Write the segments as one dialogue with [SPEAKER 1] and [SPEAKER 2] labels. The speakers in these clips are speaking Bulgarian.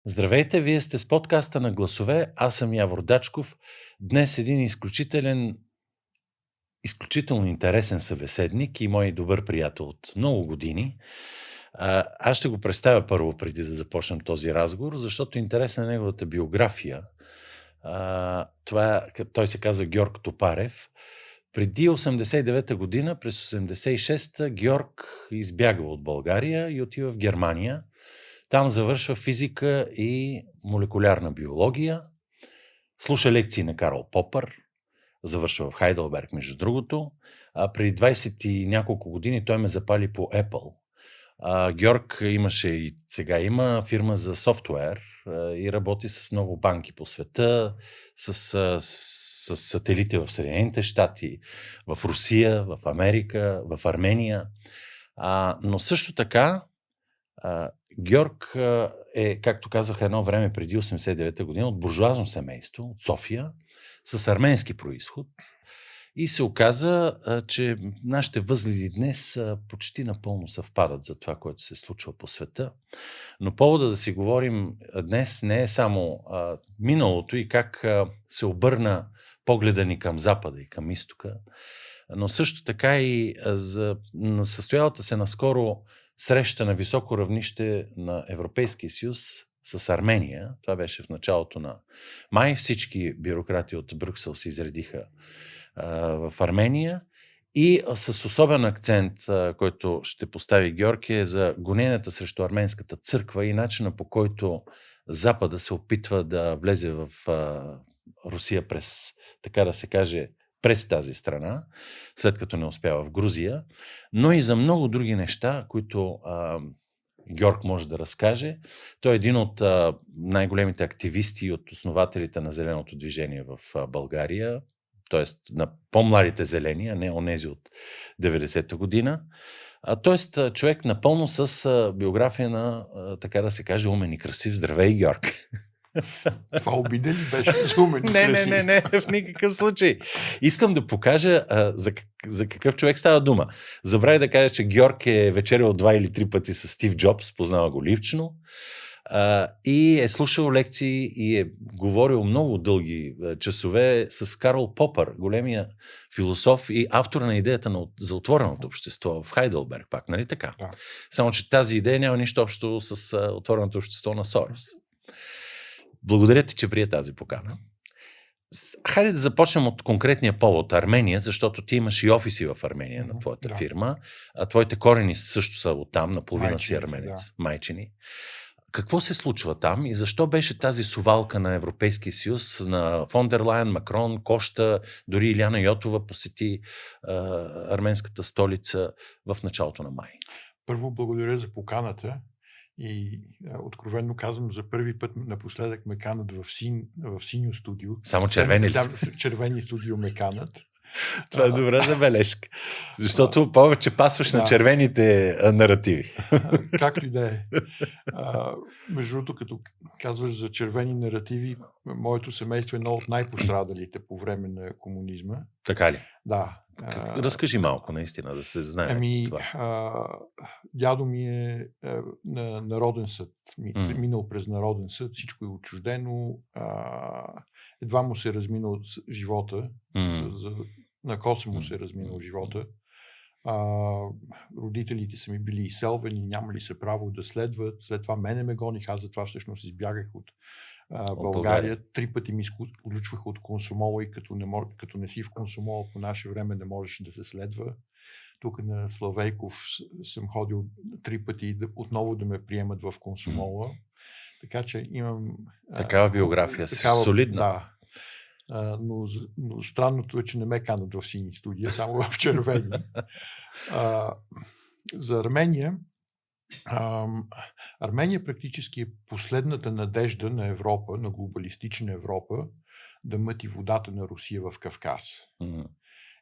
[SPEAKER 1] Здравейте, вие сте с подкаста на Гласове, аз съм Явор Дачков. Днес един изключително интересен събеседник и мой добър приятел от много години. Аз ще го представя първо, преди да започнем този разговор, защото интересна е неговата биография. Той се казва Георг Топарев. Преди 89-та година, през 86-та, Георг избяга от България и отива в Германия. Там завършва физика и молекулярна биология, слуша лекции на Карл Попър, завършва в Хайделберг, между другото. Преди 20 и няколко години той ме запали по Apple. Георг имаше и сега има фирма за софтуер и работи с много банки по света, с сателити в Съединените щати, в Русия, в Америка, в Армения. Но също така Георг е, както казах едно време преди 89-та година, от буржуазно семейство, от София, с арменски происход. И се оказа, че нашите възгледи днес почти напълно съвпадат за това, което се случва по света. Но повода да си говорим днес не е само миналото и как се обърна погледа ни към Запада и към Изтока, но също така и за състоялата се наскоро среща на високо равнище на Европейския съюз с Армения. Това беше в началото на май. Всички бюрократи от Брюксел се изредиха в Армения и с особен акцент, който ще постави Георг, е за гоненията срещу арменската църква и начина, по който Запада се опитва да влезе в Русия през, така да се каже, през тази страна, след като не успява в Грузия, но и за много други неща, които Георг може да разкаже. Той е един от най-големите активисти и от основателите на Зеленото движение в България, т.е. на по-младите зелени, а не онези от 90-та година. Т.е. човек напълно с биография на, така да се каже, умен и красив. Здравей, Георг!
[SPEAKER 2] Това обида ли беше за умен и красив?
[SPEAKER 1] Не, в никакъв случай. Искам да покажа за какъв човек става дума. Забравя да кажа, че Георг е вечерял 2 или 3 пъти с Стив Джобс, познава го лично, и е слушал лекции и е говорил много дълги часове с Карл Попър, големия философ и автор на идеята за отвореното общество в Хайделберг, пак, нали така?
[SPEAKER 2] Да.
[SPEAKER 1] Само, че тази идея няма нищо общо с отвореното общество на Сорос. Благодаря ти, че прие тази покана. Хайде да започнем от конкретния повод Армения, защото ти имаш и офиси в Армения на твоята фирма, а твоите корени също са оттам, наполовина си арменец, майчини. Какво се случва там и защо беше тази сувалка на Европейския съюз, на фон дер Лайен, Макрон, Коща, дори Иляна Йотова посети арменската столица в началото на май?
[SPEAKER 2] Първо благодаря за поканата и откровенно казвам, за първи път напоследък ме канат в синьо студио.
[SPEAKER 1] Само червени ли са?
[SPEAKER 2] Червени студио ме канат.
[SPEAKER 1] Това е добра забележка. Защото повече пасваш на червените наративи.
[SPEAKER 2] Както и да е. Между другото, като казваш за червени наративи, моето семейство е едно от най-пострадалите по време на комунизма.
[SPEAKER 1] Така ли?
[SPEAKER 2] Да.
[SPEAKER 1] Разкажи малко, наистина, да се знае това.
[SPEAKER 2] Дядо ми е на Народен съд. Минал през Народен съд, всичко е отчуждено. Едва му се разминал живота. На коса му се разминал живота. Родителите са ми били изселвани, нямали се право да следват. След това мене ме гоних, аз затова всъщност избягах от България. 3 пъти ми изключваха от Комсомола и като не си в Комсомола по наше време не можеше да се следва. Тук на Славейков съм ходил 3 пъти отново да ме приемат в Комсомола. Така че имам...
[SPEAKER 1] Такава биография, солидна.
[SPEAKER 2] Да. Но странното е, че не ме канат в сини студия, само в червени. За Армения. Армения практически е последната надежда на Европа, на глобалистична Европа, да мъти водата на Русия в Кавказ.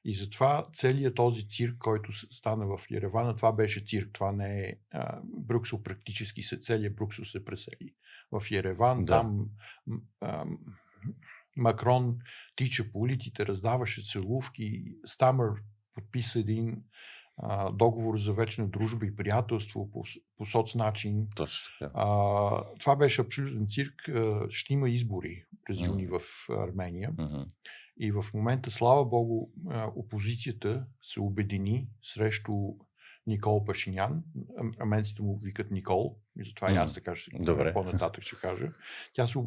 [SPEAKER 2] И затова целият този цирк, който стана в Ереван, това беше цирк, това не е Брюксел, практически целият Брюксел се пресели в Ереван. Да. Там Макрон тича по улиците, раздаваше целувки, Стамър подписа един договор за вечна дружба и приятелство по соцначин.
[SPEAKER 1] Точно така.
[SPEAKER 2] Това беше абсолютен цирк. Ще има избори през юни в Армения. И в момента, слава Богу, опозицията се обедини срещу Никол Пашинян. Арменците му викат Никол, и затова и аз така по-нататък ще кажа. Тя се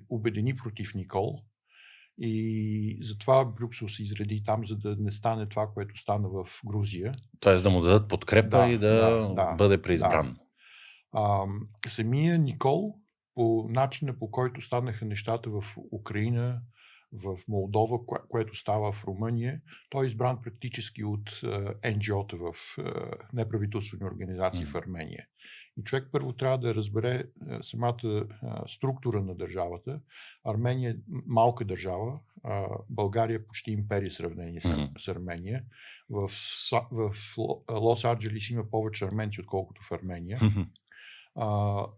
[SPEAKER 2] обедини против Никол и затова Брюксел се изреди там, за да не стане това, което стана в Грузия.
[SPEAKER 1] Тоест да му дадат подкрепа и да бъде преизбран.
[SPEAKER 2] Самия Никол, по начина, по който станаха нещата в Украина, в Молдова, което става в Румъния, той е избран практически от НГО-та в неправителствени организации в Армения. И човек първо трябва да разбере самата структура на държавата. Армения е малка държава, България е почти империя в сравнение с Армения. В Лос-Анджелис има повече арменци, отколкото в Армения.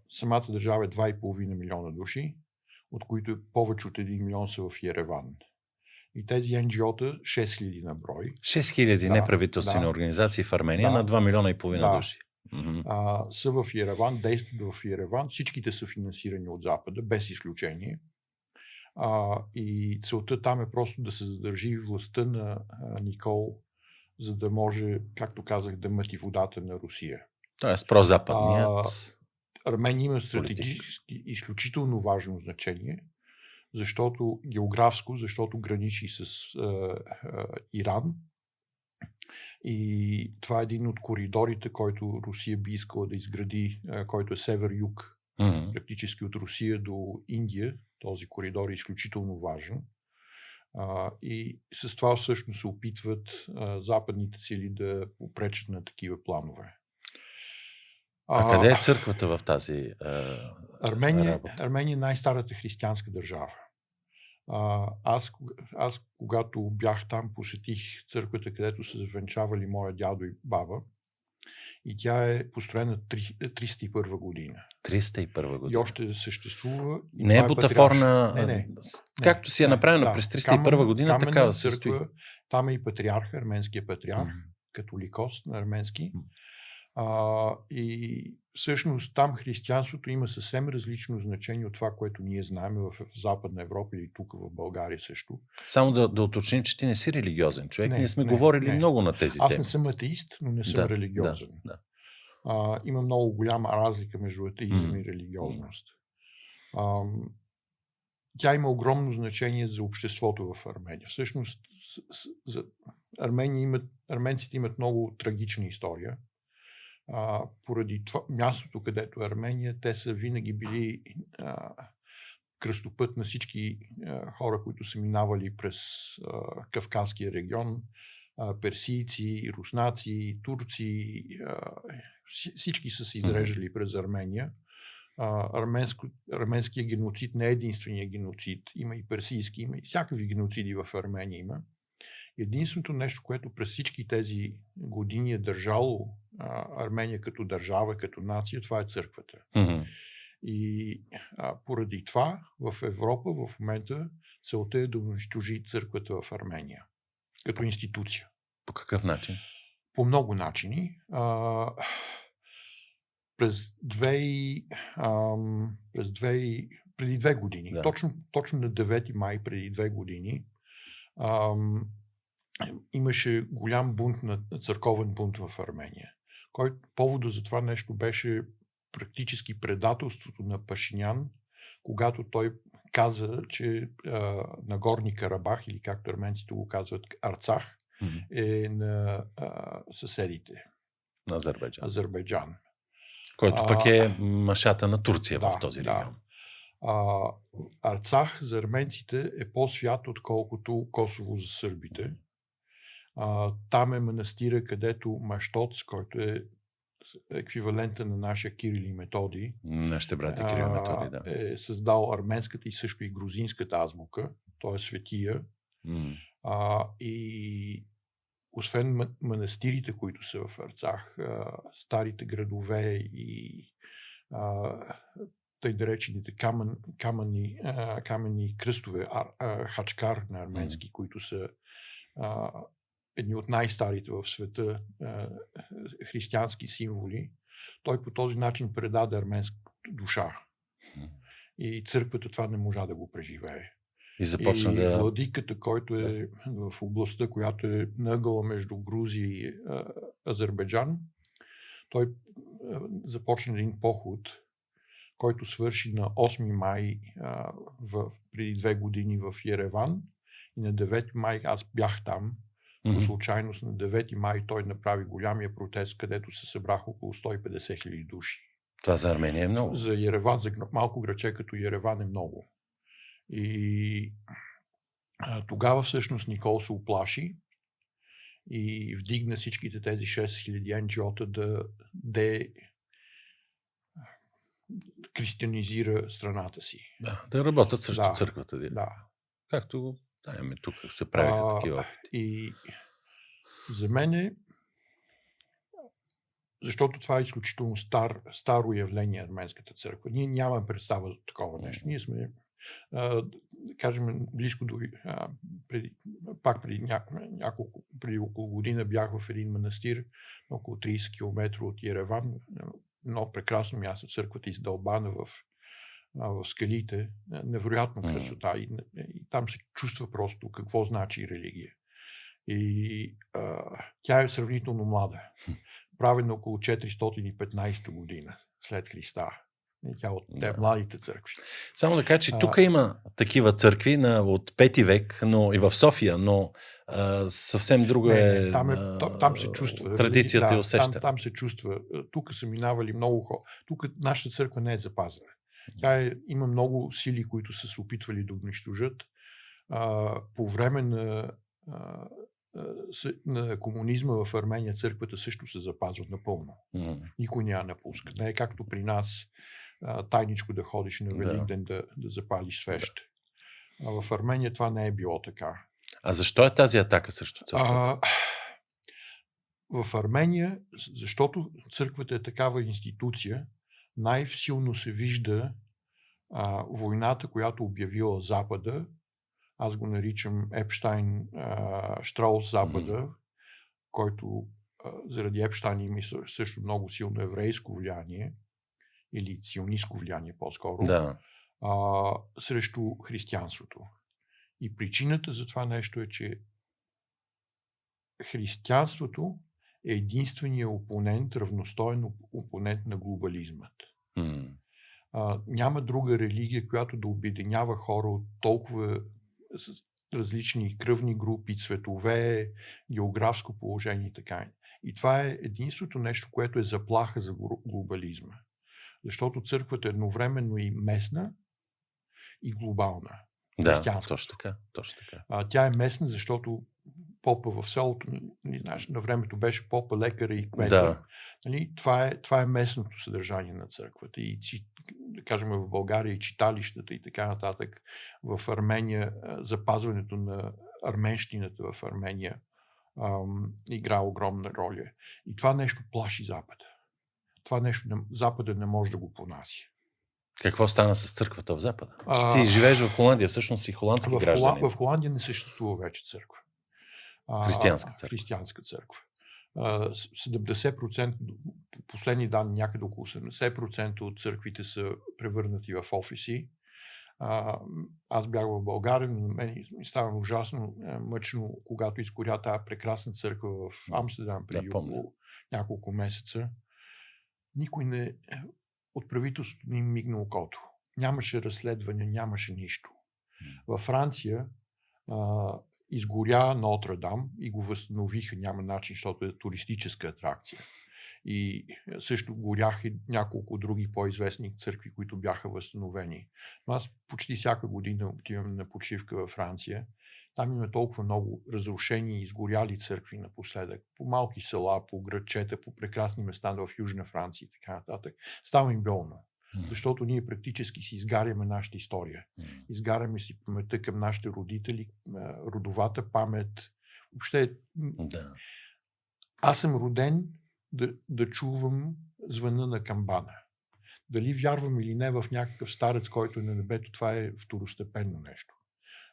[SPEAKER 2] Самата държава е 2,5 милиона души, от които повече от 1 милион са в Ереван. И тези НГО-та 6000 на брой.
[SPEAKER 1] 6000 неправителствени организации в Армения на 2 милиона и половина души.
[SPEAKER 2] Са в Ереван, действат в Ереван. Всичките са финансирани от Запада, без изключение. И целта там е просто да се задържи властта на Никол, за да може, както казах, да мъти водата на Русия.
[SPEAKER 1] Тоест прозападният
[SPEAKER 2] Армения има стратегически изключително важно значение, защото географско, защото граничи с Иран. И това е един от коридорите, който Русия би искала да изгради, който е север-юг, практически от Русия до Индия. Този коридор е изключително важен. И с това всъщност се опитват западните сили да попречат на такива планове.
[SPEAKER 1] Къде е църквата в тази
[SPEAKER 2] Армения е най-старата християнска държава. Аз, когато бях там, посетих църквата, където са завенчавали моя дядо и баба. И тя е построена 301 година.
[SPEAKER 1] 301 година.
[SPEAKER 2] И още съществува. И
[SPEAKER 1] не е бутафорна.
[SPEAKER 2] Не.
[SPEAKER 1] Както си е направена през 301 година, такава се стои.
[SPEAKER 2] Там е и патриарха, арменския патриарх, католикос на арменски. И всъщност там християнството има съвсем различно значение от това, което ние знаем в Западна Европа или тук в България също.
[SPEAKER 1] Само да уточним, че ти не си религиозен човек. Ние сме говорили много на тези теми.
[SPEAKER 2] Аз не съм атеист, но не съм религиозен. Има много голяма разлика между атеизъм и религиозност. Тя има огромно значение за обществото в Армения. Всъщност арменците имат много трагична история. Поради това, мястото, където е Армения, те са винаги били кръстопът на всички хора, които са минавали през Кавказския регион, персийци, руснаци, турци, всички са се изреждали през Армения. Арменския геноцид не е единствения геноцид. Има и персийски, има и всякакви геноциди в Армения има. Единственото нещо, което през всички тези години е държало Армения като държава, като нация, това е църквата. И поради това в Европа в момента целта е да унищожи църквата в Армения като институция.
[SPEAKER 1] По какъв начин?
[SPEAKER 2] По много начини. Преди 2 години, точно на 9 май преди 2 години, имаше голям бунт църковен бунт в Армения. Поводът за това нещо беше практически предателството на Пашинян, когато той каза, че Нагорни Карабах, или както арменците го казват Арцах, е на съседите.
[SPEAKER 1] На
[SPEAKER 2] Азербайджан.
[SPEAKER 1] Който пък е машата на Турция в този регион.
[SPEAKER 2] Арцах за арменците е по-свят, отколкото Косово за сърбите. Там е манастира, където Маштоц, който е еквивалента на нашия Кирил и Методий,
[SPEAKER 1] нашите брати Кирил и Методий,
[SPEAKER 2] е създал арменската и също и грузинската азбука, т.е. светия. И освен манастирите, които са в Арцах, старите градове и тъй наречените каменни кръстове, хачкар на арменски, които са едни от най-старите в света християнски символи, той по този начин предаде арменската душа. И църквата това не можа да го преживее.
[SPEAKER 1] И започна да...
[SPEAKER 2] владиката, който е в областта, която е нъгъла между Грузия и Азербайджан, той започна един поход, който свърши на 8 май преди 2 години в Ереван. И на 9 май аз бях там. По случайност на 9 май той направи голямия протест, където се събраха около 150 хиляди души.
[SPEAKER 1] Това за Армения е много.
[SPEAKER 2] За Ереван, за малко граче като Ереван е много. И тогава всъщност Никол се уплаши и вдигна всичките тези 6000 NGO-та да християнизира страната си.
[SPEAKER 1] Да работят срещу църквата.
[SPEAKER 2] Да.
[SPEAKER 1] Както го даваме тук, се правиха такива опити.
[SPEAKER 2] И за мен защото това е изключително старо явление арменската църква. Ние нямаме представа за такова нещо. Ние сме, кажем, близко до... преди около година бях в един манастир, около 30 км от Ереван, много прекрасно място, църквата издълбана в скалите, невероятна красота и там се чувства просто какво значи религия. И тя е сравнително млада. Правена около 415 година след Христа. И тя от младите църкви.
[SPEAKER 1] Само да кажа, че тук има такива църкви от 5 век, но и в София, но съвсем друга
[SPEAKER 2] там се чувства.
[SPEAKER 1] Традицията и усещане.
[SPEAKER 2] Там се чувства. Тук са минавали много хора. Тук нашата църква не е запазена. Има много сили, които са се опитвали да унищожат. По време на комунизма в Армения църквата също се запазва напълно. Никой няма напуска. Не е както при нас тайничко да ходиш на Великден да запалиш свещ. В Армения това не е било така.
[SPEAKER 1] А защо е тази атака срещу църквата?
[SPEAKER 2] В Армения, защото църквата е такава институция, най-силно се вижда войната, която обявила Запада. Аз го наричам Епщайн Штраус Запада, който заради Епщайн има също много силно еврейско влияние, или сионистко влияние по-скоро, срещу християнството. И причината за това нещо е, че християнството е единственият опонент, равностоен опонент на глобализмът. Няма друга религия, която да обединява хора от толкова различни кръвни групи, цветове, географско положение и така. И това е единството нещо, което е заплаха за глобализма. Защото църквата е едновременно и местна, и глобална.
[SPEAKER 1] Да, точно така.
[SPEAKER 2] Тя е местна, защото попа в селото, знаеш, на времето беше попа, лекара и кмета. Това е местното съдържание на църквата. И да кажем в България и читалищата и така нататък. В Армения запазването на арменщината в Армения игра огромна роля. И това нещо плаши Запада. Това нещо Запада не може да го понаси.
[SPEAKER 1] Какво стана с църквата в Запада? Ти живееш в Холандия, всъщност си холандски гражданин.
[SPEAKER 2] В Холандия не съществува вече църква. Християнска църква. 70%, последни данни някъде около 70% от църквите са превърнати в офиси. Аз бях в България, но мен ми става ужасно мъчно, когато изгоря тази прекрасна църква в Амстердам преди около няколко месеца. Никой от правителството не им мигна окото. Нямаше разследване, нямаше нищо. Във Франция изгоря Нотр-Дам и го възстановиха, няма начин, защото е туристическа атракция. И също горяха и няколко други по-известни църкви, които бяха възстановени. Но аз почти всяка година отивам на почивка във Франция. Там има толкова много разрушени и изгоряли църкви напоследък. По малки села, по градчета, по прекрасни места в Южна Франция и така нататък. Става им болно. Защото ние практически си изгаряме нашата история. Изгаряме си паметта към нашите родители, родовата памет. Въобще, аз съм роден да чувам звъна на камбана. Дали вярвам или не в някакъв старец, който е на небето, това е второстепенно нещо.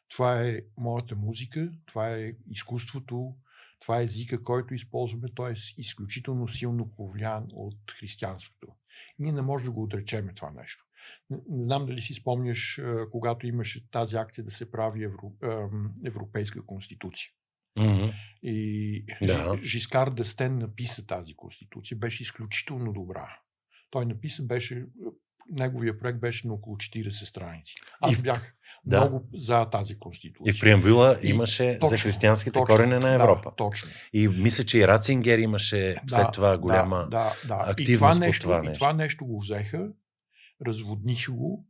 [SPEAKER 2] Това е моята музика, това е изкуството, Това е езика, който използваме. Той е изключително силно повлиян от християнството. Ние не можем да го отречеме това нещо. Не знам дали си спомняш, когато имаше тази акция да се прави Европейска конституция.
[SPEAKER 1] Мгм.
[SPEAKER 2] И
[SPEAKER 1] Да.
[SPEAKER 2] Жискар д'Естен написа тази конституция. Беше изключително добра. Той написа, неговия проект беше на около 40 страници. Аз бях много за тази конституция.
[SPEAKER 1] И в преамбюла имаше за християнските корени на Европа.
[SPEAKER 2] Да, точно.
[SPEAKER 1] И мисля, че и Ратцингер имаше след това голяма активност по това нещо.
[SPEAKER 2] И това нещо го взеха, разводниха го,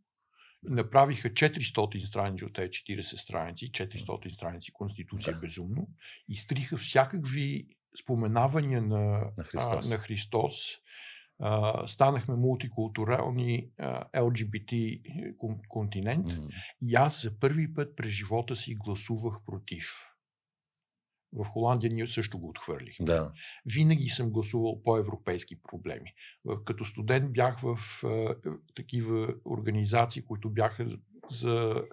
[SPEAKER 2] направиха 400 страници от тези 40 страници, 400 страници конституция безумно, изтриха всякакви споменавания на Христос. Станахме мултикултурални LGBT континент и аз за първи път през живота си гласувах против. В Холандия ние също го отхвърлихме.
[SPEAKER 1] Да.
[SPEAKER 2] Винаги съм гласувал по европейски проблеми. Като студент бях в такива организации, които бяха за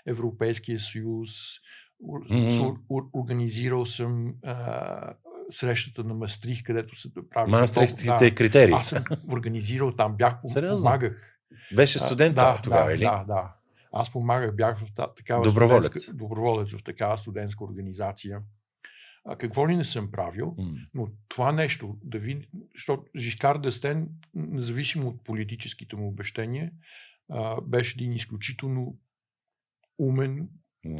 [SPEAKER 2] Европейския съюз. Организирал съм срещата на Мастрих, където се прави...
[SPEAKER 1] Мастрихтските критерии.
[SPEAKER 2] Аз съм организирал там, помагах.
[SPEAKER 1] Беше студент тогава, или?
[SPEAKER 2] Да. Аз помагах, бях в такава доброволец в такава студентска организация. Какво ли не съм правил, но това нещо, да види, защото Жискар д'Естен, независимо от политическите му обещания, беше един изключително умен,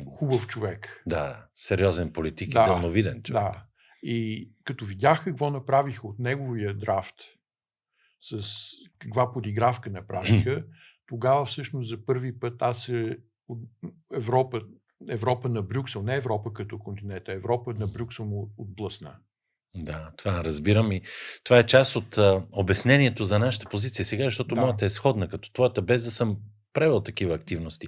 [SPEAKER 2] хубав човек.
[SPEAKER 1] Да, сериозен политик и дълновиден човек.
[SPEAKER 2] Да. И като видях какво направиха от неговия драфт, с каква подигравка направиха, тогава всъщност за първи път от Европа на Брюксел, не Европа като континент, а Европа на Брюксел му отблъсна.
[SPEAKER 1] Да, това разбирам и това е част от обяснението за нашата позиция сега, защото моята е сходна като твоята, без да съм правил такива активности.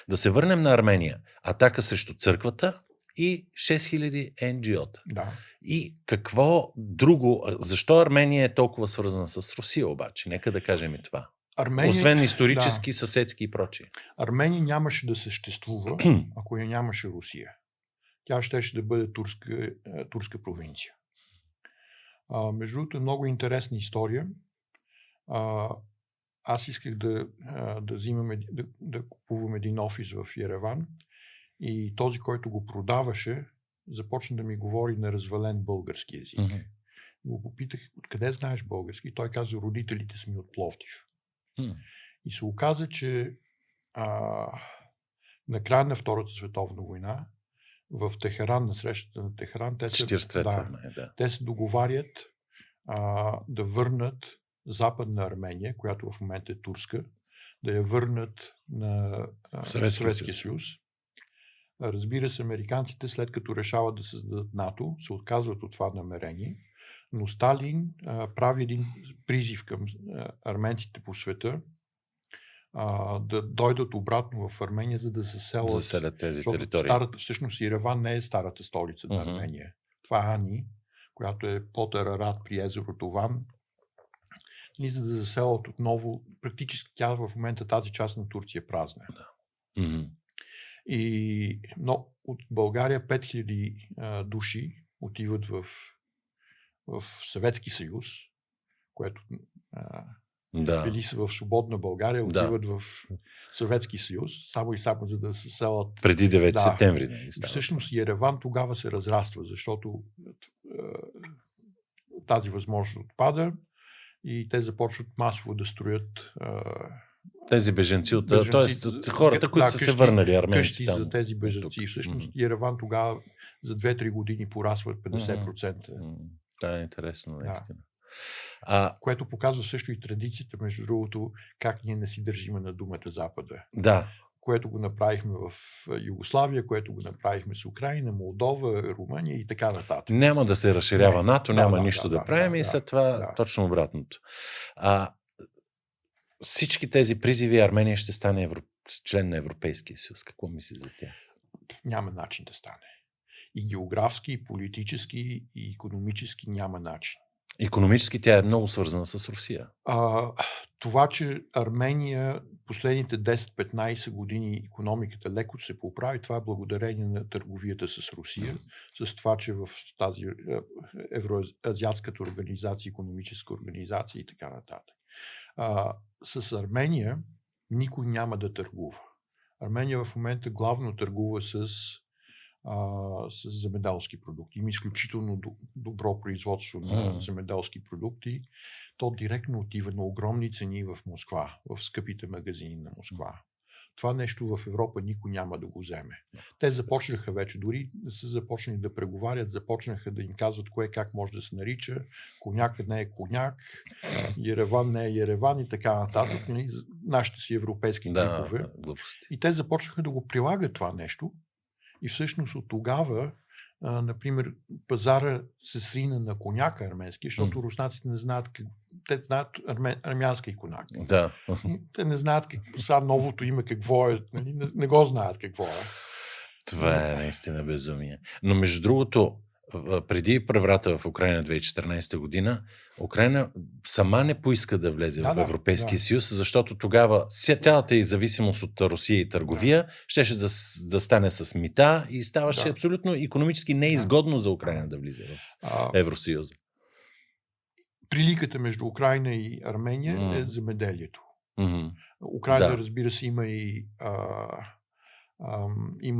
[SPEAKER 1] Да се върнем на Армения. Атака срещу църквата и 6000 NGO-та.
[SPEAKER 2] Да.
[SPEAKER 1] И какво друго? Защо Армения е толкова свързана с Русия обаче? Нека да кажем и това. Освен исторически, съседски и прочие.
[SPEAKER 2] Армения нямаше да съществува, ако я нямаше Русия. Тя щеше да бъде турска провинция. Между другото, много интересна история. Аз исках да купувам един офис в Ереван и този, който го продаваше, започна да ми говори на развален български език. Го попитах, откъде знаеш български? И той каза, родителите са ми от Пловдив. И се оказа, че на края на Втората световна война в Техеран, на срещата на Техеран, те се договарят да върнат Западна Армения, която в момента е турска, да я върнат на Съветския съюз. Разбира се, американците, след като решават да създадат НАТО, се отказват от това намерение, но Сталин прави един призив към арменците по света да дойдат обратно в Армения, за да
[SPEAKER 1] заселят тези територии.
[SPEAKER 2] Всъщност Ереван не е старата столица на Армения. Това е Ани, която е под Арарат при езерото Ван. И за да заселят отново, практически тя в момента тази част на Турция е празна. Но от България 5000 души отиват в Съветски съюз, което били са в свободна България, отиват в Съветски съюз, само за да се селят.
[SPEAKER 1] Преди 9 септември.
[SPEAKER 2] Всъщност Ереван тогава се разраства, защото тази възможност отпада и те започват масово да строят
[SPEAKER 1] тези беженци, т.е. хората, които са се върнали, арменци.
[SPEAKER 2] Къщи за тези беженци. Всъщност Ереван тогава за 2-3 години порасват 50%.
[SPEAKER 1] Това е интересно, наистина.
[SPEAKER 2] Което показва също и традицията, между другото, как ние не си държиме на думата Запада.
[SPEAKER 1] Да.
[SPEAKER 2] Което го направихме в Югославия, което го направихме с Украина, Молдова, Румъния и така нататък.
[SPEAKER 1] Няма да се разширява НАТО, няма нищо да правим и след това точно обратното. Всички тези призиви Армения ще стане член на Европейския съюз. Какво мислиш за тях?
[SPEAKER 2] Няма начин да стане. И географски, и политически, и икономически няма начин.
[SPEAKER 1] Икономически тя е много свързана с Русия.
[SPEAKER 2] това, че Армения последните 10-15 години икономиката леко се поправи, това е благодарение на търговията с Русия, с това, че в тази Евроазиатската организация, икономическа организация и така нататък. С Армения никой няма да търгува. Армения в момента главно търгува с земеделски продукти. Има изключително добро производство на земеделски продукти. То директно отива на огромни цени в Москва, в скъпите магазини на Москва. Това нещо в Европа никой няма да го вземе. Те започнаха вече, дори да са започнали да преговарят, започнаха да им казват кое как може да се нарича, коняк не е коняк, Ереван не е Ереван и така нататък. Нашите си европейски трипове. И те започнаха да го прилагат това нещо. И всъщност от тогава, например, пазара се срина на коняка арменски, защото руснаците не знаят те знаят армянска коняк.
[SPEAKER 1] Да.
[SPEAKER 2] Те не знаят сега новото име какво е, нали? Не го знаят какво е.
[SPEAKER 1] Това е наистина безумие. Но между другото, преди преврата в Украйна 2014 година, Украйна сама не поиска да влезе в Европейския съюз, защото тогава цялата й зависимост от Русия и търговия щеше да стане с мита и ставаше абсолютно икономически неизгодно за Украйна да влиза в Евросъюза.
[SPEAKER 2] Приликата между Украйна и Армения е земеделието. Украйна, разбира се, има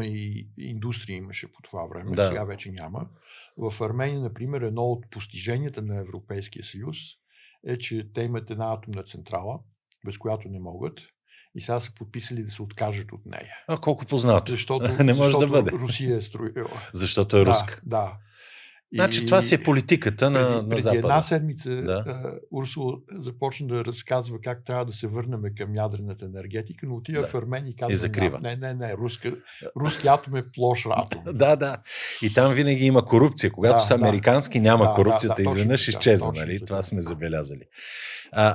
[SPEAKER 2] и индустрия имаше по това време, сега вече няма. В Армения, например, едно от постиженията на Европейския съюз е, че те имат една атомна централа, без която не могат, и сега са подписали да се откажат от нея.
[SPEAKER 1] Колко познато.
[SPEAKER 2] Защото
[SPEAKER 1] не може да бъде.
[SPEAKER 2] Русия е строила.
[SPEAKER 1] Защото е руска.
[SPEAKER 2] Да.
[SPEAKER 1] Значи това си е политиката на Запада.
[SPEAKER 2] Преди една седмица Урсула започна да разказва как трябва да се върнем към ядрената енергетика, но отива в Армения и казва,
[SPEAKER 1] и закрива.
[SPEAKER 2] Не, руски атом е плош атом.
[SPEAKER 1] Да. И там винаги има корупция. Когато са американски, няма корупцията. Изведнъж изчезва. Нали? Това сме забелязали.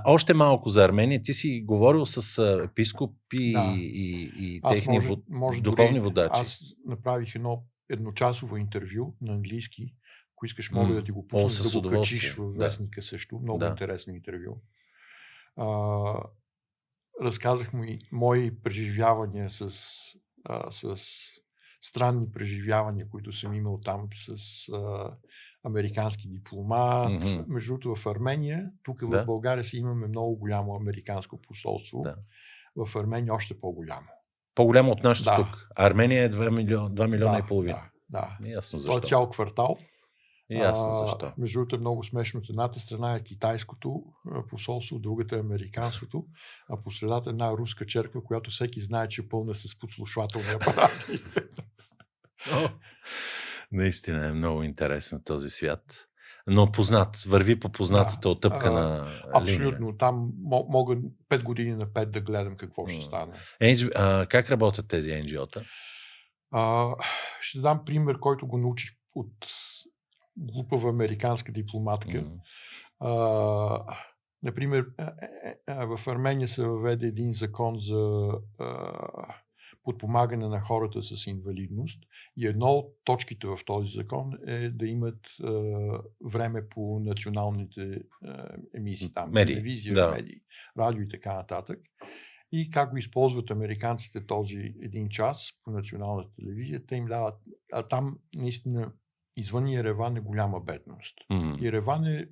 [SPEAKER 1] Още малко за Армения. Ти си говорил с епископи и техни духовни водачи.
[SPEAKER 2] Аз направих едночасово интервю на английски. Ако искаш, мога да ти го пусна, да го качиш в вестника също. Много интересно интервю. Разказах му и мои преживявания с странни преживявания, които съм имал там с американски дипломат. Между другото в Армения, тук в България си имаме много голямо американско посолство. В Армения още по-голямо.
[SPEAKER 1] По-голямо от нашото тук. Армения е 2 милиона и половина. Ясно защо.
[SPEAKER 2] Това е цял квартал.
[SPEAKER 1] Ясно защо.
[SPEAKER 2] Между другото е много смешно. От едната страна е китайското посолство, другата е американското, а по средата е една руска черква, която всеки знае, че е пълна с подслушвателни апарати.
[SPEAKER 1] Наистина е много интересен този свят. Но познат, върви по познатата отъпка на
[SPEAKER 2] абсолютно.
[SPEAKER 1] линия.
[SPEAKER 2] Там мога 5 години на 5 да гледам какво ще стане.
[SPEAKER 1] Как работят тези NGO-та?
[SPEAKER 2] Ще дам пример, който го научих от глупава американска дипломатка. Например, в Армения се въведе един закон за подпомагане на хората с инвалидност и едно от точките в този закон е да имат време по националните емисии, там, телевизия, медии, радио и така нататък. И как го използват американците този един час по националната телевизия, те им дават, а там наистина извън Ереван е голяма бедност. Ереван е,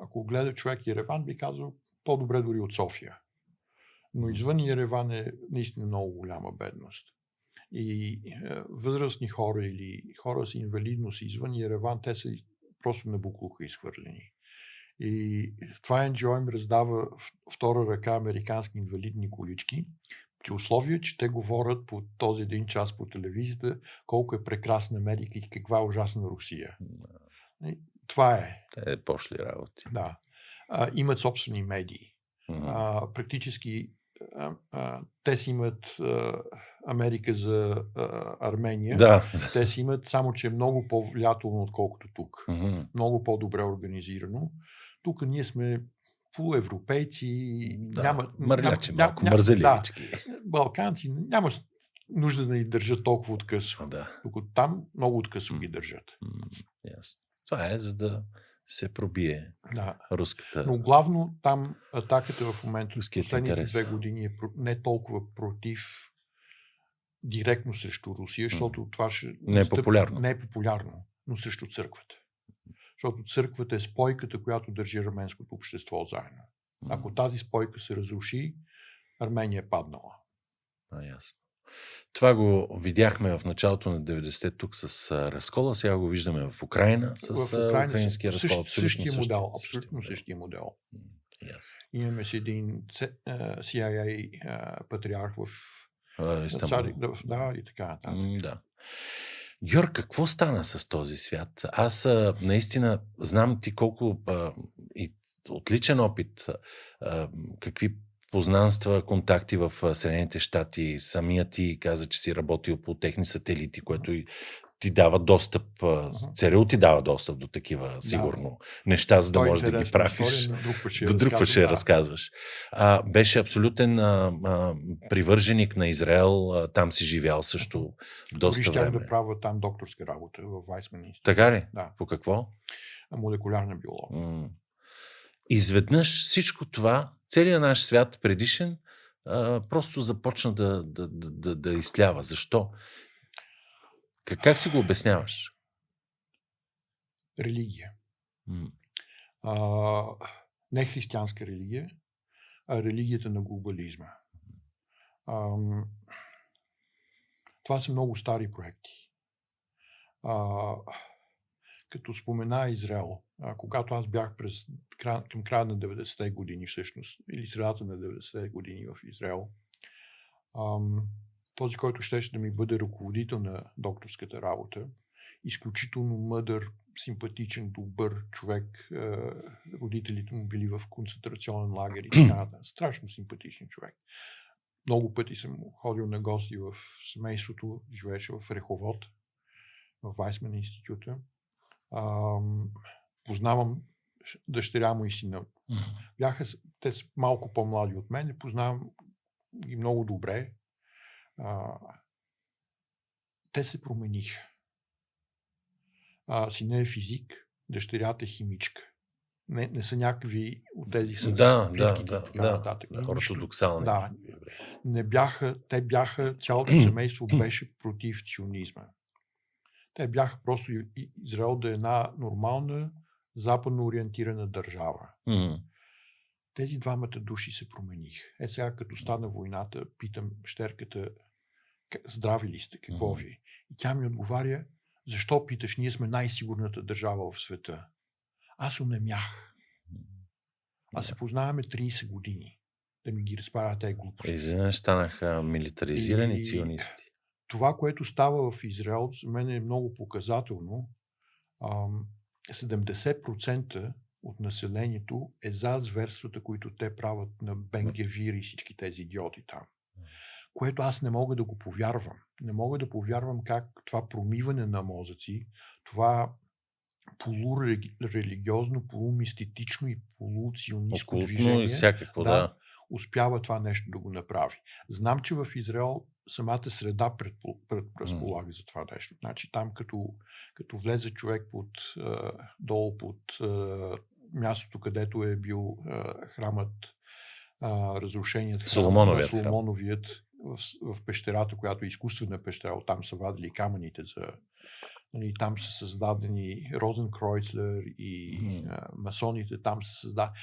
[SPEAKER 2] ако гледа човек Ереван, би казал по-добре дори от София. Но извън Ереван е наистина много голяма бедност. И възрастни хора или хора с инвалидност извън Ереван, те са просто на буклука изхвърлени. И това NGO им раздава втора ръка американски инвалидни колички, при условие, че те говорят по този един час по телевизията колко е прекрасна Америка и каква е ужасна Русия. Това е.
[SPEAKER 1] Те пошли работи.
[SPEAKER 2] Да. Имат собствени медии. Практически те си имат Америка за Армения. Те си имат, само че е много по-влиятелно, отколкото тук. Много по-добре организирано. Тук ние сме полуевропейци.
[SPEAKER 1] Мърлячи малко, мързеливички.
[SPEAKER 2] Балканци няма нужда да ни държат толкова откъсо. Тук там много откъсо ги държат.
[SPEAKER 1] Ясно. Това е за да се пробие
[SPEAKER 2] Да.
[SPEAKER 1] руската...
[SPEAKER 2] Но главно там атаката в момента,
[SPEAKER 1] Руският
[SPEAKER 2] последните
[SPEAKER 1] интерес.
[SPEAKER 2] 2 години е не толкова против директно срещу Русия, защото това ще...
[SPEAKER 1] Не е популярно.
[SPEAKER 2] Не е популярно, но срещу църквата. Защото църквата е спойката, която държи арменското общество заедно. Ако тази спойка се разруши, Армения е паднала.
[SPEAKER 1] Ясно. Това го видяхме в началото на 90-те тук с разкола, сега го виждаме в Украйна с украинския разкол.
[SPEAKER 2] Същия модел, абсолютно същия модел.
[SPEAKER 1] Ясно.
[SPEAKER 2] Имаме си един CIA патриарх в
[SPEAKER 1] Истанбул.
[SPEAKER 2] Да, и така нататък.
[SPEAKER 1] Да. Георг, какво стана с този свят? Аз наистина знам ти колко и отличен опит, какви познанства, контакти в Съединените щати. Самия ти каза, че си работил по техни сателити, което ти дава достъп, ЦРУ ти дава достъп до такива, сигурно, неща, за да можеш да ги правиш. До друг път ще разказваш. Беше абсолютен привърженик на Израел, там си живял също доста време.
[SPEAKER 2] Да правя там докторска работа в Вайсман институт.
[SPEAKER 1] Така ли?
[SPEAKER 2] Да.
[SPEAKER 1] По какво?
[SPEAKER 2] Молекулярна биология.
[SPEAKER 1] Изведнъж всичко това, целият наш свят предишен, просто започна да изтлява. Защо? Как си го обясняваш?
[SPEAKER 2] Религия. Не християнска религия, а религията на глобализма. Това са много стари проекти. Като спомена Израел, когато аз бях към края на 90-те години всъщност, или средата на 90-те години в Израел, този, който щеше да ми бъде ръководител на докторската работа, изключително мъдър, симпатичен, добър човек, родителите му били в концентрационен лагер и така нататък. Страшно симпатичен човек. Много пъти съм ходил на гости в семейството, живееше в Реховод, в Вайсман института. Познавам дъщеря му и сина. Те са малко по-млади от мен, познавам ги много добре. Те се промениха. Сина е физик, дъщерята е химичка. Не са някакви от тези с плитките и така нататък.
[SPEAKER 1] Ортодоксални.
[SPEAKER 2] Да. Те бяха, цялото семейство беше против ционизма. Те бяха просто Израел да е една нормална, западно ориентирана държава. Тези двамата души се промениха. Сега, като стана войната, питам щерката, здрави ли сте, какво ви? И тя ми отговаря, защо питаш, ние сме най-сигурната държава в света. Аз онемях. Аз се познаваме 30 години. Да ми ги разправя тези глупости.
[SPEAKER 1] Изведнъж станаха милитаризирани ционисти.
[SPEAKER 2] Това, което става в Израел, за мен е много показателно. 70% от населението е за зверствата, които те правят на Бен-Гвир и всички тези идиоти там. Което аз не мога да го повярвам. Не мога да повярвам как това промиване на мозъци, това полурелигиозно, полумистетично и полуционистко движение,
[SPEAKER 1] и всякакво,
[SPEAKER 2] успява това нещо да го направи. Знам, че в Израел самата среда разполага за това нещо. Значи там като влезе човек долу под мястото, където е бил храмът, разрушеният храм на Соломоновият в пещерата, която е изкуствена пещера, оттам са вадили камъните там са създадени Розенкройцлер и масоните, там са създадени.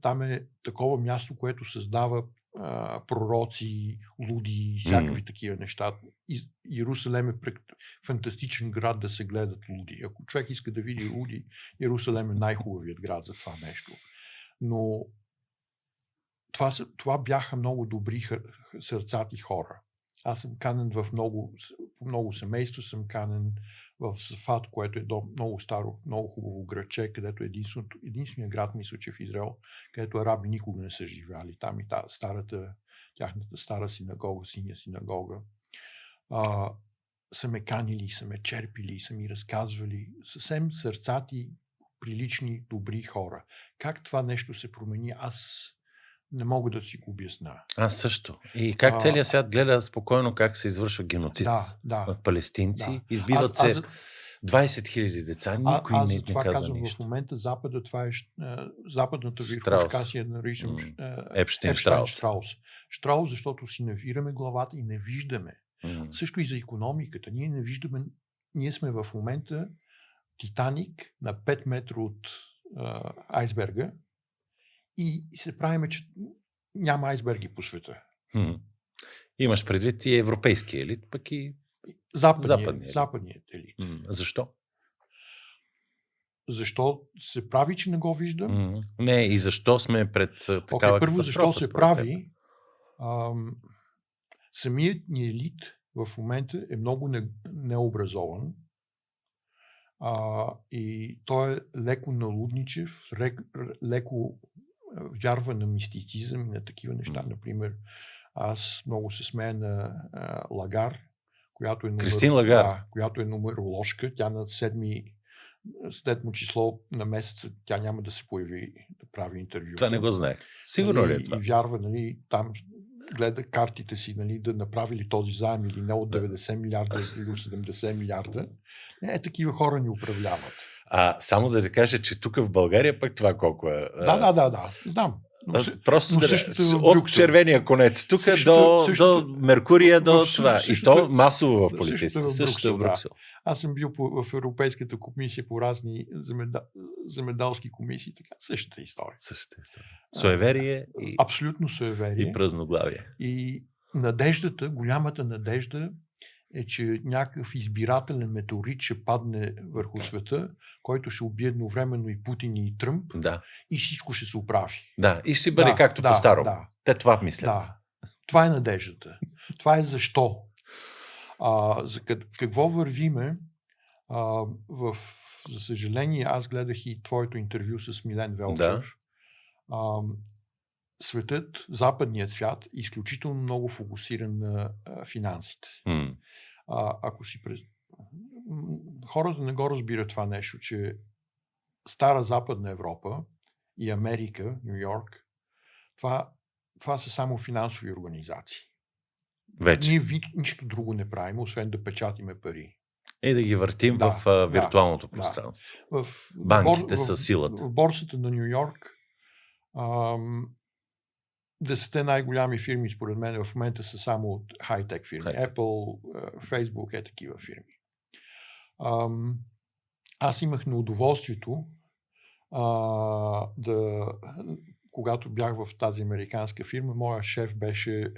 [SPEAKER 2] Там е такова място, което създава пророци, луди, всякакви такива неща. Иерусалим е фантастичен град да се гледат луди. Ако човек иска да види луди, Иерусалим е най-хубавият град за това нещо. Но това бяха много добри сърцати хора. Аз съм канен в много семейства, съм канен в Сафат, което е много старо, много хубаво градче, където е единственият град, мисля, че в Израел, където араби никога не са живяли. Там и тяхната стара синагога, синя синагога. Са ме канили, са ме черпили, са ми разказвали. Съвсем сърцати, прилични, добри хора. Как това нещо се промени, аз не мога да си го обясня.
[SPEAKER 1] Аз също. И как целият свят гледа спокойно как се извършва геноцид над палестинци. Избиват се 20 000 деца, никой
[SPEAKER 2] аз
[SPEAKER 1] не
[SPEAKER 2] за това
[SPEAKER 1] каза
[SPEAKER 2] казвам
[SPEAKER 1] нищо.
[SPEAKER 2] в момента Запада, това е западната
[SPEAKER 1] Штраус.
[SPEAKER 2] вирхушкасия, наричам
[SPEAKER 1] Епштейн Штраус.
[SPEAKER 2] Штраус, защото си навираме главата и не виждаме.
[SPEAKER 1] М.
[SPEAKER 2] Също и за икономиката. Ние не виждаме, ние сме в момента Титаник на 5 метра от айсберга и се правиме, че няма айсберги по света.
[SPEAKER 1] М. Имаш предвид и европейски елит, пък и
[SPEAKER 2] Западният елит.
[SPEAKER 1] Защо?
[SPEAKER 2] Защо се прави, че не го виждам?
[SPEAKER 1] Не, и защо сме пред такава
[SPEAKER 2] първо,
[SPEAKER 1] катастрофа?
[SPEAKER 2] защо се прави? Самият ни елит в момента е много необразован и той е леко налудничев, леко вярва на мистицизъм и на такива неща. Например, аз много се смея на Лагар, която
[SPEAKER 1] Кристин Лагар.
[SPEAKER 2] Да, която е нумероложка. Тя на 7 число на месеца тя няма да се появи да прави интервю.
[SPEAKER 1] Това не го знаех. Сигурно ли е това?
[SPEAKER 2] И вярва, там гледа картите си, да направили този заем или не от 90 милиарда или от 70 милиарда. Такива хора ни управляват.
[SPEAKER 1] Само да кажа, че тук в България пък това колко е.
[SPEAKER 2] Да, знам.
[SPEAKER 1] Просто
[SPEAKER 2] от
[SPEAKER 1] червения конец тук до Меркурия, до това. И то масово в политиците. Също в Брюксел.
[SPEAKER 2] Аз съм бил в Европейската комисия по разни земеделски комисии. Така, същата история.
[SPEAKER 1] Суеверие и...
[SPEAKER 2] Абсолютно суеверие.
[SPEAKER 1] И празноглавие.
[SPEAKER 2] И надеждата, голямата надежда е, че някакъв избирателен метеорит ще падне върху света, който ще убие едновременно и Путин и Тръмп, и всичко ще се оправи.
[SPEAKER 1] Да, и ще бъде както по-старо. Те това мислят.
[SPEAKER 2] Да. Това е надеждата. Това е защо. За какво вървиме? За съжаление, аз гледах и твоето интервю с Милен Велчев. Светът, западният свят, е изключително много фокусиран на финансите. Ако хората не го разбират това нещо, че стара Западна Европа и Америка, Ню Йорк, това са само финансови организации.
[SPEAKER 1] Вече.
[SPEAKER 2] Ние нищо друго не правим, освен да печатиме пари.
[SPEAKER 1] И да ги въртим в виртуалното пространство. Банките са силата.
[SPEAKER 2] В борсата на Ню Йорк 10 най-голями фирми, според мен, в момента са само от хай-тек фирми. Apple, Facebook, такива фирми. Аз имах неудоволствието когато бях в тази американска фирма, моя шеф беше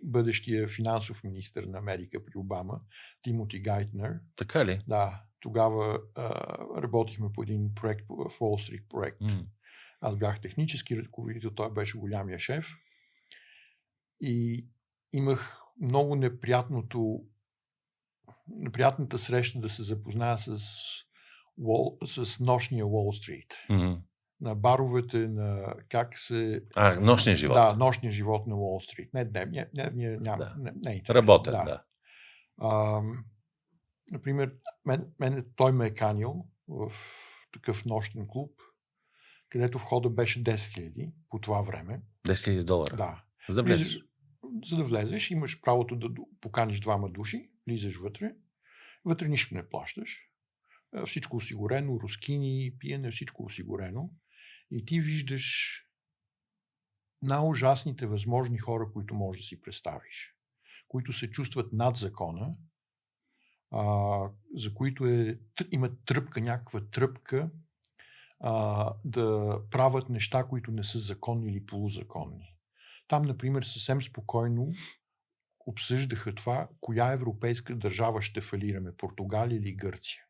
[SPEAKER 2] бъдещия финансов министър на Америка при Обама, Тимоти Гайтнер.
[SPEAKER 1] Така ли?
[SPEAKER 2] Да. Тогава работихме по един проект, в Wall Street проект. Аз бях технически ръководител, той беше голямия шеф. И имах много неприятната среща да се запозная с нощния Уолл Стрит. На баровете, на как се...
[SPEAKER 1] нощния живот.
[SPEAKER 2] Да, нощния живот на Уолл Стрит. Не дневния, няма. Не е интересен.
[SPEAKER 1] Работен, да.
[SPEAKER 2] Например, той ме е канил в такъв нощен клуб, където входа беше 10 000 по това време.
[SPEAKER 1] $10,000?
[SPEAKER 2] Да.
[SPEAKER 1] За да влезеш?
[SPEAKER 2] За да влезеш, имаш правото да поканиш 2 души, влизаш вътре. Вътре нищо не плащаш. Всичко осигурено, рускини, пиене, всичко осигурено. И ти виждаш най-ужасните възможни хора, които можеш да си представиш. Които се чувстват над закона, за които имат някаква тръпка да правят неща, които не са законни или полузаконни. Там, например, съвсем спокойно обсъждаха това, коя европейска държава ще фалираме, Португалия или Гърция.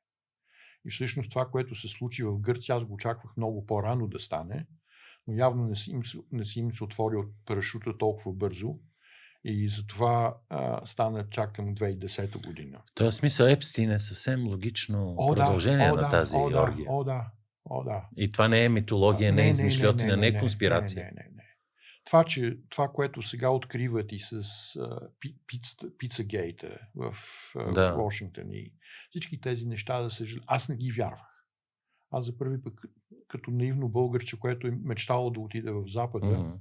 [SPEAKER 2] И всъщност това, което се случи в Гърция, аз го очаквах много по-рано да стане, но явно не си им се отворил парашута толкова бързо и затова стана чак към 2010 година.
[SPEAKER 1] В този смисъл Епстин е съвсем логично продължение на тази оргия.
[SPEAKER 2] Да.
[SPEAKER 1] И това не е митология, не е измишльотина, не е конспирация.
[SPEAKER 2] Не. Това, което сега откриват и с Пицагейта в Вашингтон и всички тези неща, аз не ги вярвах. Аз за първи път, като наивно българче, което е мечтало да отида в Запада,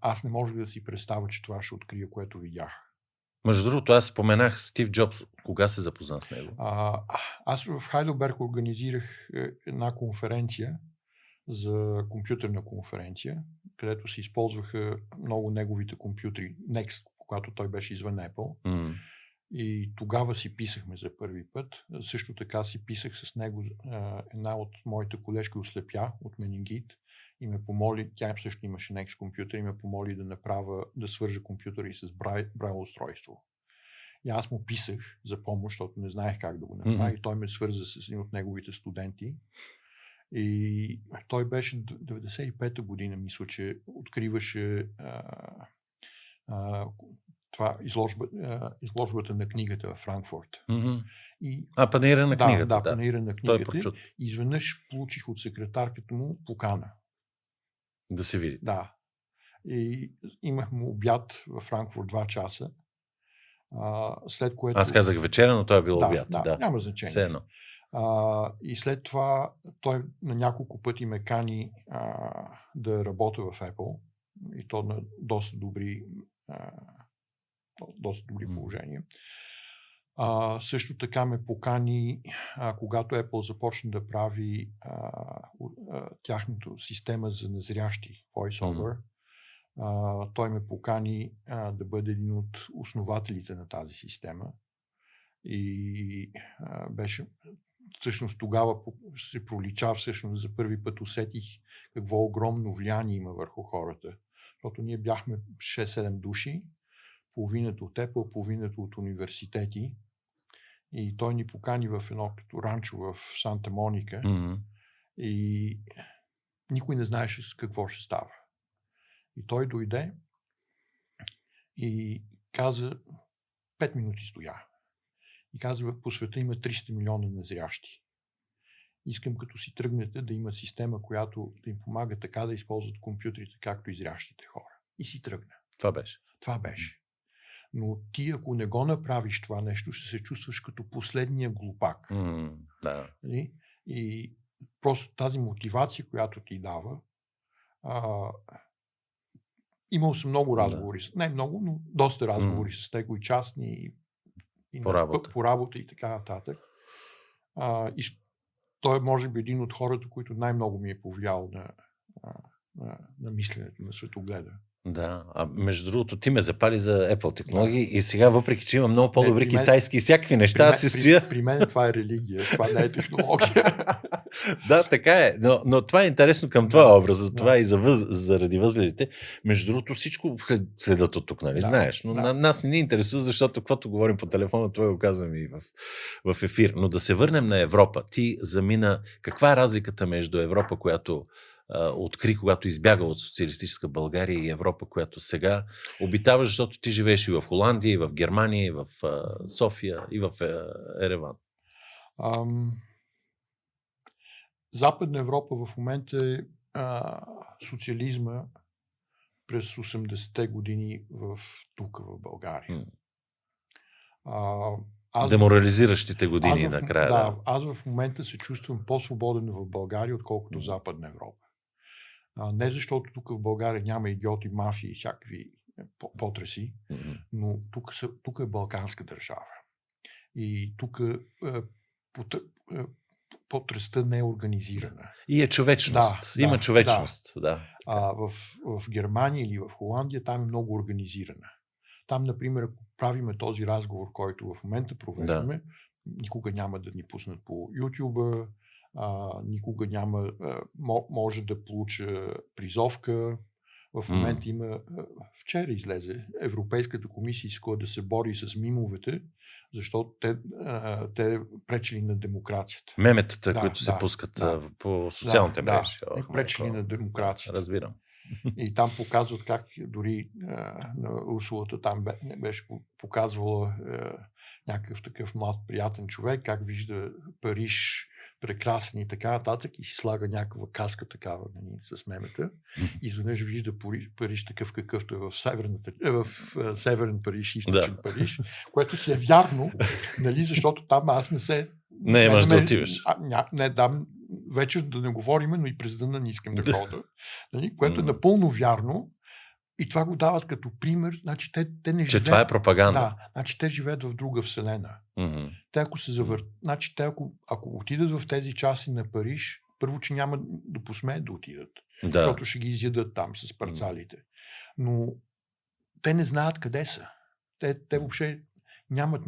[SPEAKER 2] аз не можех да си представя, че това ще открия, което видях.
[SPEAKER 1] Между другото, аз споменах Стив Джобс. Кога се запозна с него?
[SPEAKER 2] Аз в Хайделберг организирах една конференция за компютърна конференция, където се използваха много неговите компютри, Next, когато той беше извън Apple. И тогава си писахме за първи път. Също така си писах с него, една от моите колежки ослепя от менингит и ме помоли, тя също имаше Next компютър и ме помоли да свържа компютъра и с Braille устройство. И аз му писах за помощ, защото не знаех как да го направя. И той ме свърза с един от неговите студенти. И той беше 95-та година, мисля, че откриваше това изложбата на книгата във Франкфурт.
[SPEAKER 1] Панаира на книгата.
[SPEAKER 2] Да, панаира на книгата. Изведнъж получих от секретарката му покана.
[SPEAKER 1] Да се види.
[SPEAKER 2] Да. И имахме обяд във Франкфурт 2 часа. След което... Аз
[SPEAKER 1] казах вечеря, но той е бил обяд.
[SPEAKER 2] Да, няма значение. И след това той на няколко пъти ме кани да работя в Apple. И то на доста добри положения. Също така ме покани, когато Apple започна да прави тяхната система за незрящи VoiceOver. Той ме покани да бъде един от основателите на тази система. И беше всъщност тогава се пролича, всъщност за първи път усетих какво огромно влияние има върху хората. Защото ние бяхме 6-7 души, половината от Apple, половината от университети. И той ни покани в едно като ранчо в Санта Моника. И никой не знаеше с какво ще става. И той дойде и каза, 5 минути стоя. И казва, по света има 300 милиона незрящи. Искам като си тръгнете да има система, която да им помага така да използват компютрите, както и зрящите хора. И си тръгна. Това беше. Но ти, ако не го направиш това нещо, ще се чувстваш като последния глупак.
[SPEAKER 1] Да.
[SPEAKER 2] И просто тази мотивация, която ти дава, имал съм много разговори. Не много, но доста разговори с него и частни, и по работа и така нататък. И той е може би един от хората, които най-много ми е повлиял на мисленето, на светогледа.
[SPEAKER 1] Да, между другото ти ме запали за Apple технологии и сега, въпреки че има много по-добри китайски и всякакви неща, аз се стоя...
[SPEAKER 2] При мен това е религия, това не е технология.
[SPEAKER 1] Да, така е, но това е интересно към твоя образ, това и заради възгледите. Между другото всичко следят от тук, нали, знаеш, но нас не ни интересува, защото каквото говорим по телефона, това го казвам и в ефир. Но да се върнем на Европа. Ти замина, каква е разликата между Европа, която откри, когато избяга от социалистическа България и Европа, която сега обитава, защото ти живееш и в Холандия, и в Германия, и в София, и в Ереван.
[SPEAKER 2] Западна Европа в момента е социализма през 80-те години тук в България.
[SPEAKER 1] Деморализиращите години накрая.
[SPEAKER 2] Да, аз в момента се чувствам по-свободен в България, отколкото в Западна Европа. Не защото тук в България няма идиоти, мафии и всякакви потреси, но тук е балканска държава. И тук потреста не е организирана.
[SPEAKER 1] И е човечност. Има човечност.
[SPEAKER 2] В Германия или в Холандия там е много организирана. Там, например, ако правиме този разговор, който в момента провеждаме, никога няма да ни пуснат по YouTube, никога няма, може да получа призовка. В момента има, вчера излезе, Европейската комисия иска да се бори с мимовете, защото те пречили на демокрацията.
[SPEAKER 1] Меметата, които се пускат по социалните мрежи.
[SPEAKER 2] Пречили на демокрацията.
[SPEAKER 1] Разбирам.
[SPEAKER 2] И там показват как дори на Урсулата там беше показвала някакъв такъв млад приятен човек, как вижда Париж прекрасен и така нататък и си слага някаква каска такава с мемета. Изведнъж вижда Париж такъв какъвто е в северен Париж и източен Париж, което си е вярно, нали, защото там аз не се...
[SPEAKER 1] Не имаш да отиваш.
[SPEAKER 2] Не дам вече да не говорим, но и през дъна не искам да хода. Нали, което е напълно вярно. И това го дават като пример, значи те не
[SPEAKER 1] Че
[SPEAKER 2] живеят.
[SPEAKER 1] това е пропаганда.
[SPEAKER 2] Да, значи те живеят в друга вселена.
[SPEAKER 1] Мгм.
[SPEAKER 2] Те ако се значи те ако отидат в тези части на Париж, първо, че няма да посмеят да отидат,
[SPEAKER 1] Да.
[SPEAKER 2] защото ще ги изядат там с парцалите. Но те не знаят къде са. Те въобще нямат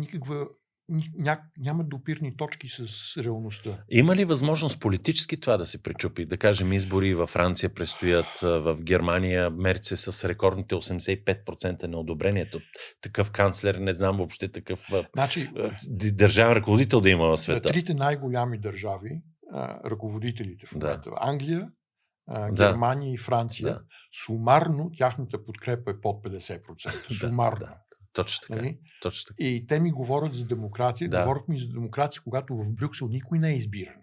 [SPEAKER 2] нямат допирни точки с реалността.
[SPEAKER 1] Има ли възможност политически това да се пречупи? Да кажем, избори във Франция предстоят, в Германия Мерц е с рекордните 85% на одобрението. Такъв канцлер, не знам въобще такъв
[SPEAKER 2] Значи,
[SPEAKER 1] държавен ръководител да има в света.
[SPEAKER 2] трите най-голями държави, ръководителите в момента, Англия, Германия и Франция, сумарно тяхната подкрепа е под 50%. Сумарно.
[SPEAKER 1] Да. Точно така.
[SPEAKER 2] Нали?
[SPEAKER 1] Точно така.
[SPEAKER 2] И те ми говорят за демокрация. Говорят ми за демокрация, когато в Брюксел никой не е избиран.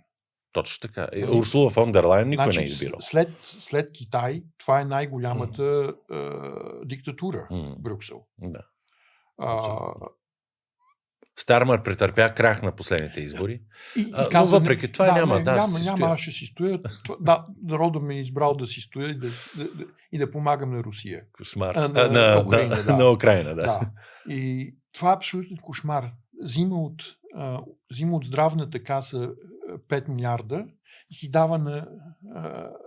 [SPEAKER 1] Точно така. Урсула фон дер Лайен никой не е избирал.
[SPEAKER 2] След Китай, това е най-голямата диктатура Брюксел.
[SPEAKER 1] Да. Стармър претърпя крах на последните избори. Но въпреки това
[SPEAKER 2] няма, ще си стоя. Народът ме е избрал да си стоя и да помагам на Русия.
[SPEAKER 1] Кошмар.
[SPEAKER 2] На
[SPEAKER 1] Украина, да.
[SPEAKER 2] И това е абсолютно кошмар. Взима от здравната каса 5 милиарда и ги дава на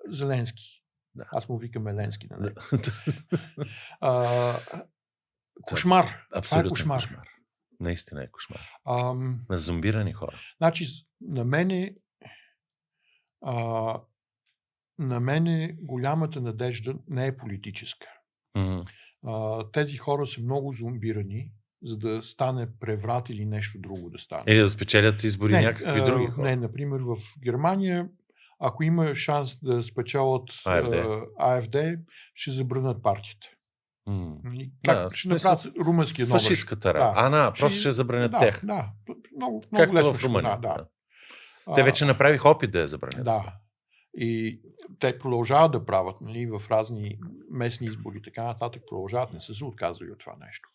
[SPEAKER 2] Зеленски.
[SPEAKER 1] Да.
[SPEAKER 2] Аз му викам Еленски на него. Кошмар.
[SPEAKER 1] Абсолютно кошмар. Наистина е кошмар. На зомбирани хора.
[SPEAKER 2] Значи, на мене голямата надежда не е политическа. Тези хора са много зомбирани, за да стане преврат или нещо друго да стане.
[SPEAKER 1] Или да спечелят избори някакви други хора.
[SPEAKER 2] Не, например в Германия, ако има шанс да спечелят АФД, ще забранят партията. Как ще направят румънския номер?
[SPEAKER 1] Фашистката работа. Просто ще забранят тях.
[SPEAKER 2] Да, много
[SPEAKER 1] както
[SPEAKER 2] лесно
[SPEAKER 1] в Румъния.
[SPEAKER 2] Да.
[SPEAKER 1] Те вече направиха опит да я забранят.
[SPEAKER 2] Да. И те продължават да правят, нали, в разни местни избори, така нататък продължават, не са се отказали от това нещо.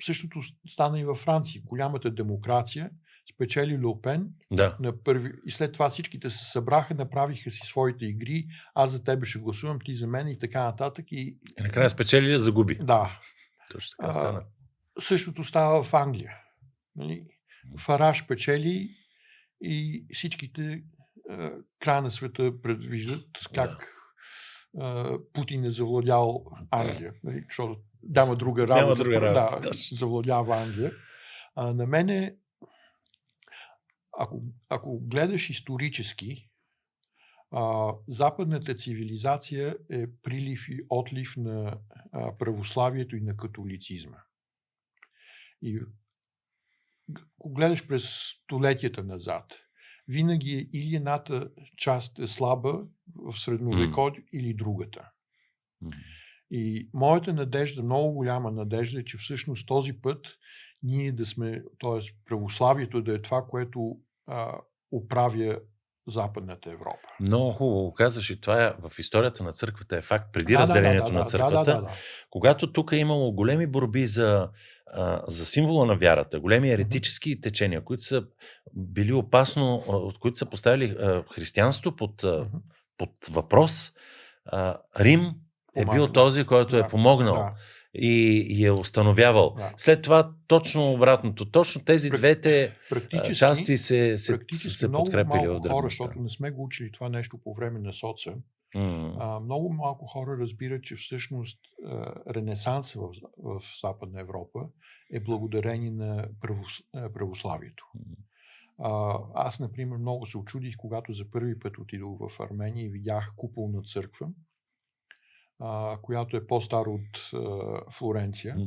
[SPEAKER 2] Същото стана и във Франция. Голямата демокрация спечели Ле Пен на първи, и след това всичките се събраха, направиха си своите игри, аз за тебе ще гласувам, ти за мен и така нататък. И
[SPEAKER 1] накрая спечели ли загуби?
[SPEAKER 2] Да.
[SPEAKER 1] Точно така стана.
[SPEAKER 2] Същото става в Англия. Нали? Фараж печели и всичките края на света предвиждат как Путин е завладял Англия. Нали? Защото няма друга работа. Завладява Англия. На мене, ако гледаш исторически, западната цивилизация е прилив и отлив на православието и на католицизма. И ако гледаш през столетията назад, винаги или едната част е слаба в средновековието или другата. И моята надежда, много голяма надежда е, че всъщност този път ние да сме, т.е. православието да е това, което оправя Западната Европа.
[SPEAKER 1] Много хубаво казваш, и това е в историята на църквата е факт. Преди разделението на църквата, когато тук е имало големи борби за символа на вярата, големи еретически течения, които са били опасно, от които са поставили християнството под въпрос, Рим е бил този, който е помогнал и е установявал. След това точно обратното. Точно тези двете части се подкрепили в
[SPEAKER 2] хора, защото не сме го учили това нещо по време на соца. Много малко хора разбират, че всъщност ренесанса в Западна Европа е благодарение на православието. Аз, например, много се очудих, когато за първи път отидох в Армения и видях куполна църква, която е по-стара от Флоренция.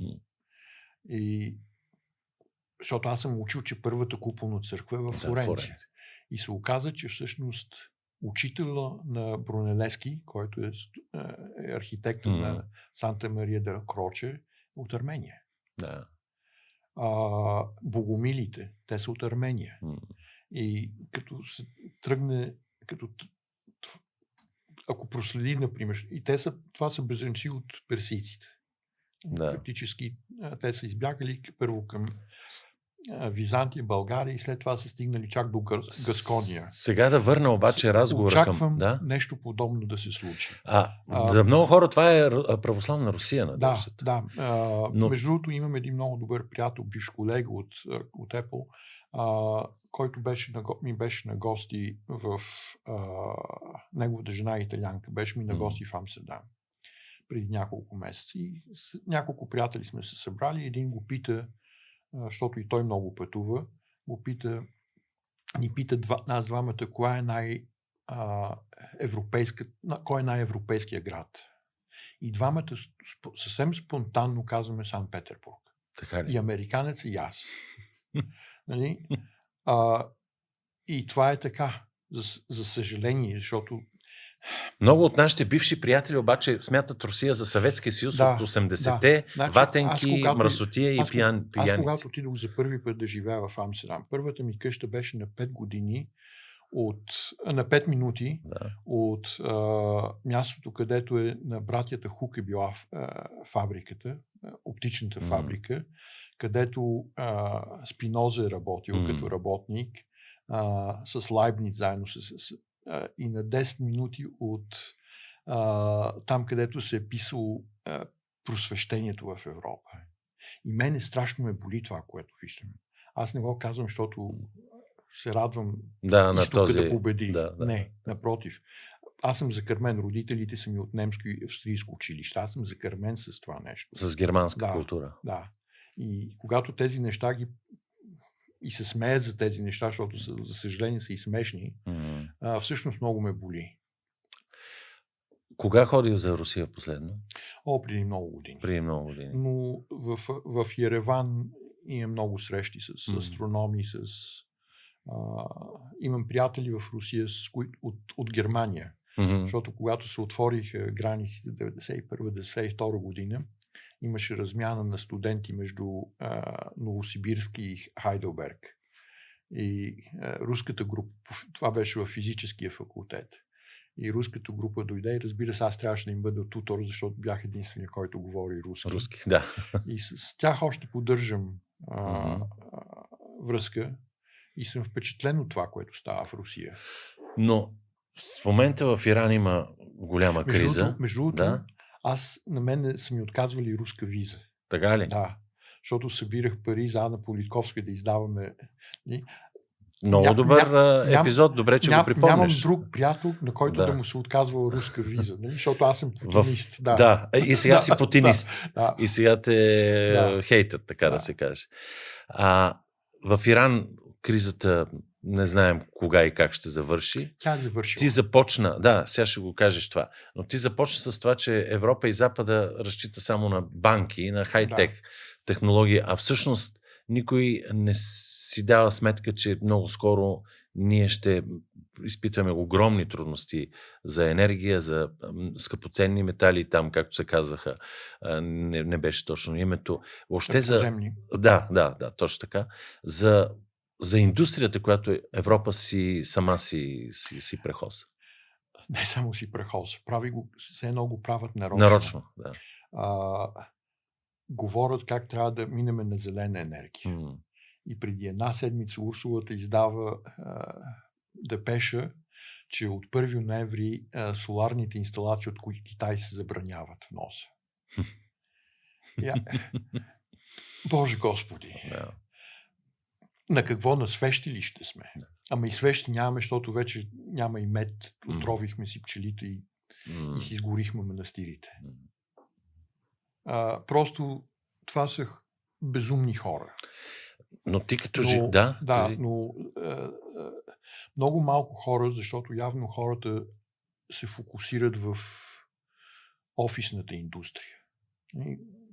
[SPEAKER 2] И защото аз съм учил, че първата куполна църква е в Флоренция. И се оказа, че всъщност учителя на Брунелески, който е архитект на Санта Мария де Кроче, от Армения.
[SPEAKER 1] Да.
[SPEAKER 2] Богомилите, те са от Армения. И като се тръгне, ако проследи, например, и това са бежанци от персийците. Практически те са избягали първо към Византия, България и след това са стигнали чак до Гаскония.
[SPEAKER 1] Сега да върна обаче разговора към...
[SPEAKER 2] Очаквам
[SPEAKER 1] Да?
[SPEAKER 2] нещо подобно да се случи.
[SPEAKER 1] За много хора това е православна Русия, надеждата.
[SPEAKER 2] Да.
[SPEAKER 1] Но...
[SPEAKER 2] Между другото, имам един много добър приятел, бивш колега от Apple, който ми беше на гости в... неговата жена е италянка, беше ми на гости в Амстердам преди няколко месеца. И с няколко приятели сме се събрали. Един го пита, защото и той много пътува, ни пита нас двамата, кой е най-европейския град. И двамата съвсем спонтанно казваме Санкт-Петербург.
[SPEAKER 1] Така ли?
[SPEAKER 2] И американец и аз. Нали? И това е така, за съжаление, защото
[SPEAKER 1] много от нашите бивши приятели обаче смятат Русия за Съветския съюз от 80-те, ватенки, мръсотия и пияници.
[SPEAKER 2] Аз когато отидох за първи път да живея в Амстердам, първата ми къща беше на 5 години, на 5 минути от мястото, където е на братята Хук е била фабриката, оптичната фабрика, където Спиноза е работил като работник, с Лайбниц заедно и на 10 минути от там, където се е писало просвещението в Европа. И мене страшно ме боли това, което виждам. Аз не го казвам, защото се радвам изтока да победи. Не, напротив. Аз съм закърмен, родителите са ми от немско и австрийско училище. Аз съм закърмен с това нещо.
[SPEAKER 1] С германска култура.
[SPEAKER 2] Да. И когато тези неща и се смеят за тези неща, защото за съжаление са и смешни, всъщност много ме боли.
[SPEAKER 1] Кога ходил за Русия последно?
[SPEAKER 2] Преди много години. Но в Ереван имам много срещи с астрономи, имам приятели в Русия от Германия. Защото когато се отвориха границите 1991-1992 година, имаше размяна на студенти между Новосибирски и Хайделберг. И руската група, това беше в физическия факултет. И руската група дойде и разбира се, аз трябваше да им бъда тутор, защото бях единствения, който говори руски. И с тях още поддържам връзка и съм впечатлен от това, което става в Русия.
[SPEAKER 1] Но в момента в Иран има голяма криза.
[SPEAKER 2] Между другото, на мен са ми отказвали руска виза.
[SPEAKER 1] Така ли?
[SPEAKER 2] Да. Защото събирах пари за Ана Политковска да издаваме.
[SPEAKER 1] Много добър епизод, добре, че го припомниш.
[SPEAKER 2] Нямам друг приятел, на който да му се отказва руска виза, защото аз съм путинист.
[SPEAKER 1] И сега си путинист. И сега те хейтят, така да се каже. В Иран кризата не знаем кога и как ще завърши.
[SPEAKER 2] Тя е завършила.
[SPEAKER 1] Ти започна, сега ще го кажеш това, но ти започна с това, че Европа и Запада разчита само на банки, на хай-тек технологии, а всъщност никой не си дава сметка, че много скоро ние ще изпитваме огромни трудности за енергия, за скъпоценни метали там, както се казваха, не беше точно името. Въобще да, точно така. За индустрията, която Европа сама си прехоса.
[SPEAKER 2] Не само си прехоса. Прави го, все едно го правят нарочно.
[SPEAKER 1] Нарочно, да.
[SPEAKER 2] Говорят как трябва да минеме на зелена енергия. И преди една седмица Урсулата издава депеша, че от 1 ноември соларните инсталации от Китай се забраняват в носа. Боже Господи! На какво? На свещилище сме. Ама и свещи нямаме, защото вече няма и мед. Отровихме си пчелите и си изгорихме манастирите. Просто това са безумни хора.
[SPEAKER 1] Но ти като
[SPEAKER 2] но много малко хора, защото явно хората се фокусират в офисната индустрия.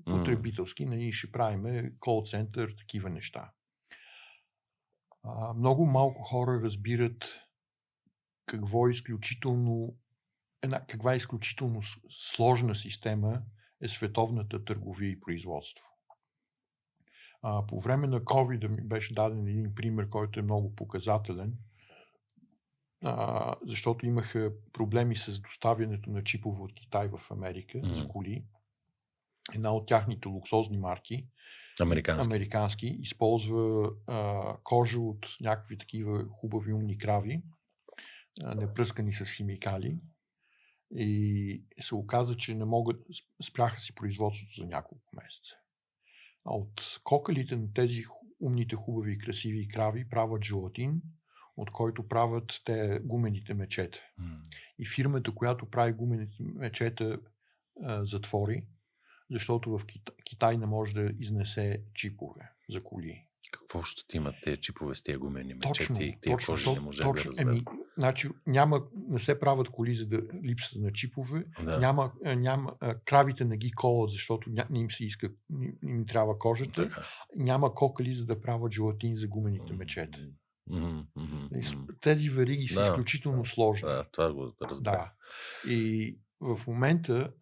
[SPEAKER 2] Потребителски, ние ще правиме кол-център, такива неща. Много малко хора разбират каква изключително сложна система е световната търговия и производство. По време на COVID ми беше даден един пример, който е много показателен, защото имаха проблеми с доставянето на чипове от Китай в Америка за коли. Една от тяхните луксозни марки американски, използва кожа от някакви такива хубави умни крави, непръскани с химикали, и се оказа, че не могат, спряха си производството за няколко месеца. А от кокалите на тези умните, хубави, красиви крави правят желатин, от който правят те гумените мечета. И фирмата, която прави гумените мечета, затвори, защото в Китай не може да изнесе чипове за коли.
[SPEAKER 1] Какво ще имат тези чипове с тези гумени мечети и тези
[SPEAKER 2] Точно,
[SPEAKER 1] кожи, не можах да разбера.
[SPEAKER 2] Значи, не се правят коли за да липсата на чипове,
[SPEAKER 1] Да.
[SPEAKER 2] кравите не ги колат, защото не им се иска, не им трябва кожата,
[SPEAKER 1] Така.
[SPEAKER 2] няма кокали, за да правят желатин за гумените мечета. Тези вериги са изключително сложни.
[SPEAKER 1] Да, това го разбира.
[SPEAKER 2] Да. И в момента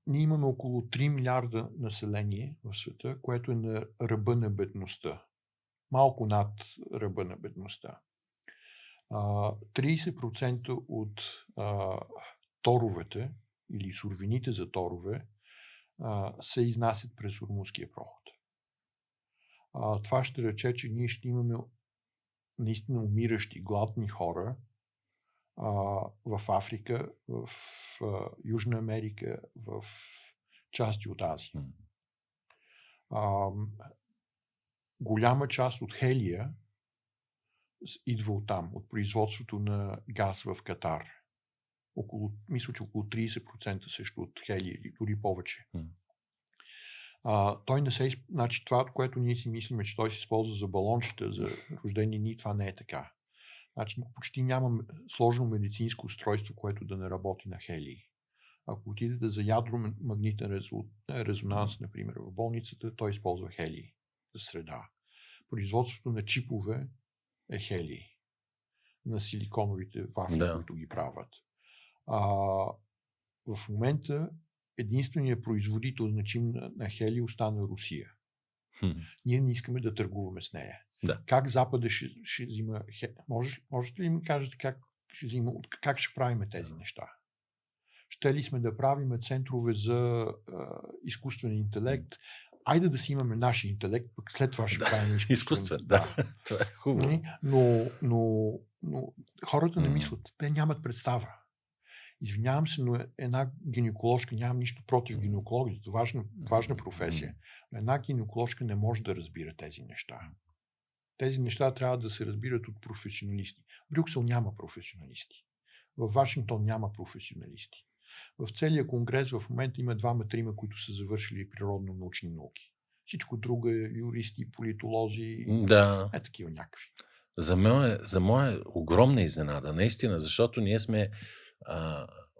[SPEAKER 2] ние имаме около 3 милиарда население в света, което е на ръба на бедността. Малко над ръба на бедността. 30% от торовете или суровините за торове се изнасят през Ормузския проход. Това ще рече, че ние ще имаме наистина умиращи, гладни хора в Африка, в Южна Америка, в части от Азия. Голяма част от хелия идва оттам, от производството на газ в Катар. Мисля, че около 30% също от хелия, или дори повече. Той не се значи това, което ние си мислиме, че той се използва за балончета, за рождени дни, това не е така. Значи почти няма сложно медицинско устройство, което да не работи на хелий. Ако отидете за ядромагнитен резонанс, например, в болницата, той използва хелий за среда. Производството на чипове е хелий. На силиконовите вафли, които ги правят. В момента единственият производител значим на хелий остана Русия. Ние не искаме да търгуваме с нея.
[SPEAKER 1] Да.
[SPEAKER 2] Как Запада ще взима... Можете ли ми кажете как ще правим тези неща? Ще ли сме да правим центрове за изкуствен интелект? Айде да си имаме нашия интелект, пък след това ще правим изкуствен.
[SPEAKER 1] Да. Това е хубаво.
[SPEAKER 2] Но хората не мислят. Те нямат представа. Извинявам се, но една гинеколожка, нямам нищо против гинекологията, важна професия, но една гинеколожка не може да разбира тези неща. Тези неща трябва да се разбират от професионалисти. В Брюксел няма професионалисти. В Вашингтон няма професионалисти. В целия конгрес в момента има 2-3, които са завършили природно-научни науки. Всичко друго е юристи, политолози, такива някакви.
[SPEAKER 1] За моя огромна изненада, наистина, защото ние сме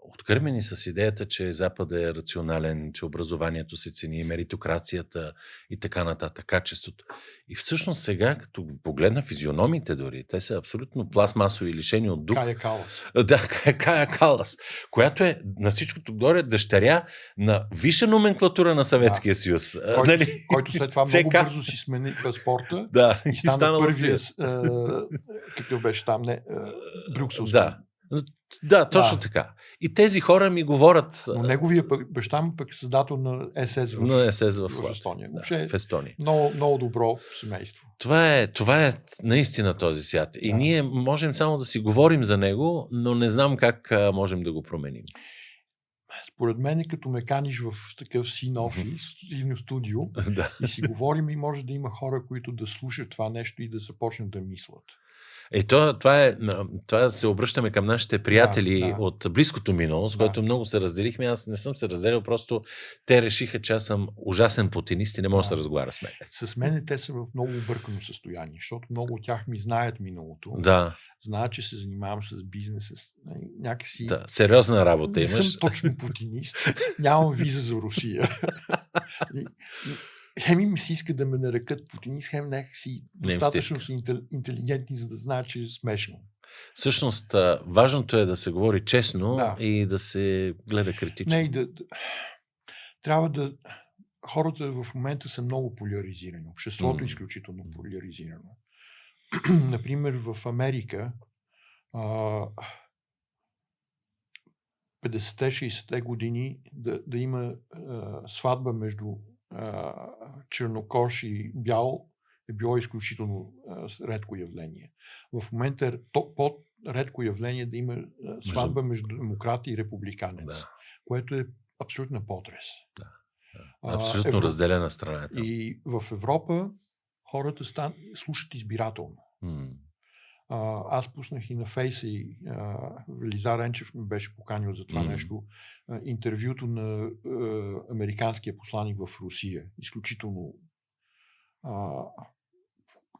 [SPEAKER 1] откърмени с идеята, че Западът е рационален, че образованието се цени, меритокрацията и така нататък, качеството. И всъщност сега, като погледна физиономите дори, те са абсолютно пластмасови, лишени от дух.
[SPEAKER 2] Кая Калас.
[SPEAKER 1] Да, Кая Калас, която е на всичкото горе дъщеря на висша номенклатура на Съветския съюз.
[SPEAKER 2] Който след това много бързо си смени паспорта и стана първия, какъв беше там, брюкселски.
[SPEAKER 1] Да, точно така. И тези хора ми говорят...
[SPEAKER 2] Но неговия баща му пък е създател на СС в Естония.
[SPEAKER 1] В Естония.
[SPEAKER 2] Много добро семейство.
[SPEAKER 1] Това е наистина този свят. И ние можем само да си говорим за него, но не знам как можем да го променим.
[SPEAKER 2] Според мен, като ме каниш в такъв син офис, студио, и си говорим, и може да има хора, които да слушат това нещо и да започнат да мислят. Това се обръщаме към нашите приятели от близкото минало, с което много се разделихме. Аз не съм се разделил, просто те решиха, че аз съм ужасен путинист и не мога да се разговаря с мен. С мен те са в много объркано състояние, защото много от тях ми знаят миналото. Знаят, че се занимавам с бизнес, някакси...
[SPEAKER 1] сериозна работа имаш.
[SPEAKER 2] Не съм точно путинист. Нямам виза за Русия. Хем им си иска да ме нарекат путинист, хем някакси достатъчно са интелигентни, за да знаят, че е смешно.
[SPEAKER 1] Всъщност, важното е да се говори честно и да се гледа критично.
[SPEAKER 2] Трябва да... Хората в момента са много поляризирани. Обществото е изключително поляризирано. Например, в Америка 50-60-те години да има сватба между чернокож и бял е било изключително редко явление. В момента е по-редко явление да има сватба между демократ и републиканец, което е абсолютна потрес.
[SPEAKER 1] Да. Абсолютно разделена страна.
[SPEAKER 2] И в Европа хората слушат избирателно. Аз пуснах и на Фейса и Велизар Енчев ме беше поканил за това нещо. Интервюто на американския посланик в Русия. Изключително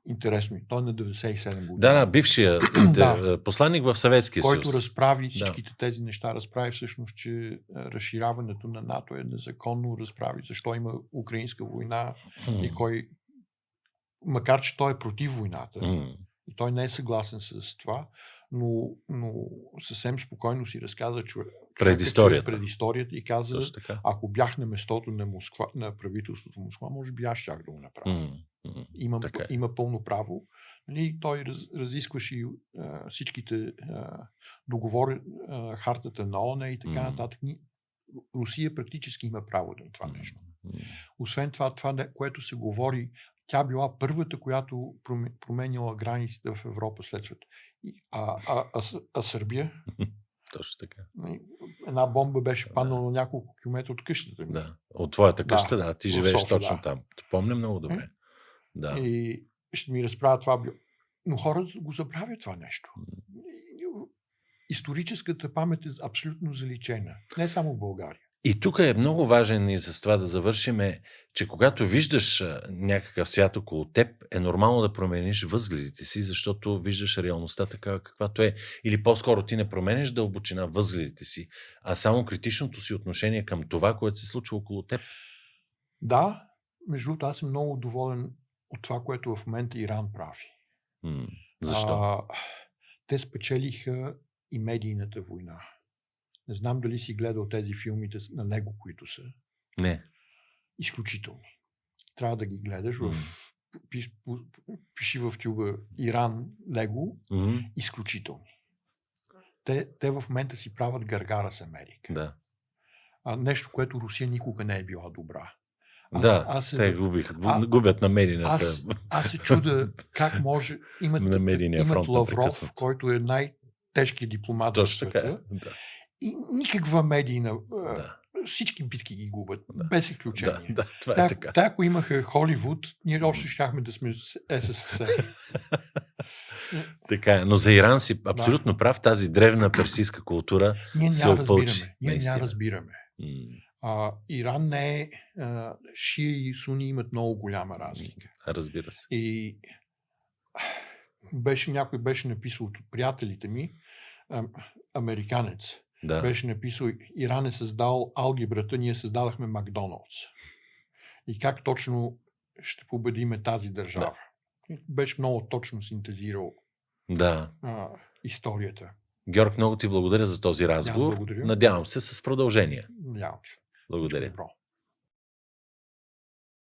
[SPEAKER 2] интересно. Той е на 97 години.
[SPEAKER 1] Да, бившия посланник в Съветския съюз.
[SPEAKER 2] Който разправи всичките тези неща. Разправи всъщност, че разширяването на НАТО е незаконно. Разправи защо има украинска война и кой... Макар, че той е против войната. И той не е съгласен с това, но съвсем спокойно си разказа предисторията и каза, ако бях на местото на Москва, на правителството в Москва, може би аз щях да го направя. Има пълно право. Той разискваше всичките договори, хартата на ООН и така нататък. Русия практически има право на това нещо. Освен това, което се говори, тя била първата, която променяла границите в Европа след света. А Сърбия?
[SPEAKER 1] Точно така.
[SPEAKER 2] Една бомба беше паднала на няколко километра от къщата ми.
[SPEAKER 1] Да, от твоята къща, ти живееш точно там. Помня много добре. Да.
[SPEAKER 2] И ще ми разправя това. Но хората го забравят това нещо. Историческата памет е абсолютно заличена. Не само в България.
[SPEAKER 1] И тук е много важен и за това да завършим, че когато виждаш някакъв свят около теб, е нормално да промениш възгледите си, защото виждаш реалността такава каквато е. Или по-скоро ти не промениш дълбочина възгледите си, а само критичното си отношение към това, което се случва около теб.
[SPEAKER 2] Да, между другото, аз съм много доволен от това, което в момента Иран прави.
[SPEAKER 1] Защо?
[SPEAKER 2] Те спечелиха и медийната война. Не знам дали си гледал тези филмите на Лего, които са.
[SPEAKER 1] Не.
[SPEAKER 2] Изключителни. Трябва да ги гледаш. Пиши в тюба Иран Лего. Изключителни. Те в момента си правят гаргара с Америка.
[SPEAKER 1] Да.
[SPEAKER 2] Нещо, което Русия никога не е била добра.
[SPEAKER 1] Те губят на медийната.
[SPEAKER 2] Аз се чуда как може. Имат Лавров, който е най-тежкият дипломат в света. И никаква медийна... Всички битки ги губят, без изключение.
[SPEAKER 1] Това е така.
[SPEAKER 2] Ако имаха Холивуд, ние още щяхме да сме СССР.
[SPEAKER 1] Така е, но за Иран си абсолютно прав, тази древна персийска култура се опълчи.
[SPEAKER 2] Ние не разбираме. Иран не е... Шия и суни имат много голяма разлика.
[SPEAKER 1] Разбира се.
[SPEAKER 2] И някой беше написал от приятелите ми, американец, беше написал, Иран е създал алгебрата, ние създадахме Макдоналдс. И как точно ще победиме тази държава? Беше много точно синтезирал историята.
[SPEAKER 1] Георг, много ти благодаря за този разговор. Надявам се с продължение.
[SPEAKER 2] Надявам се.
[SPEAKER 1] Благодаря.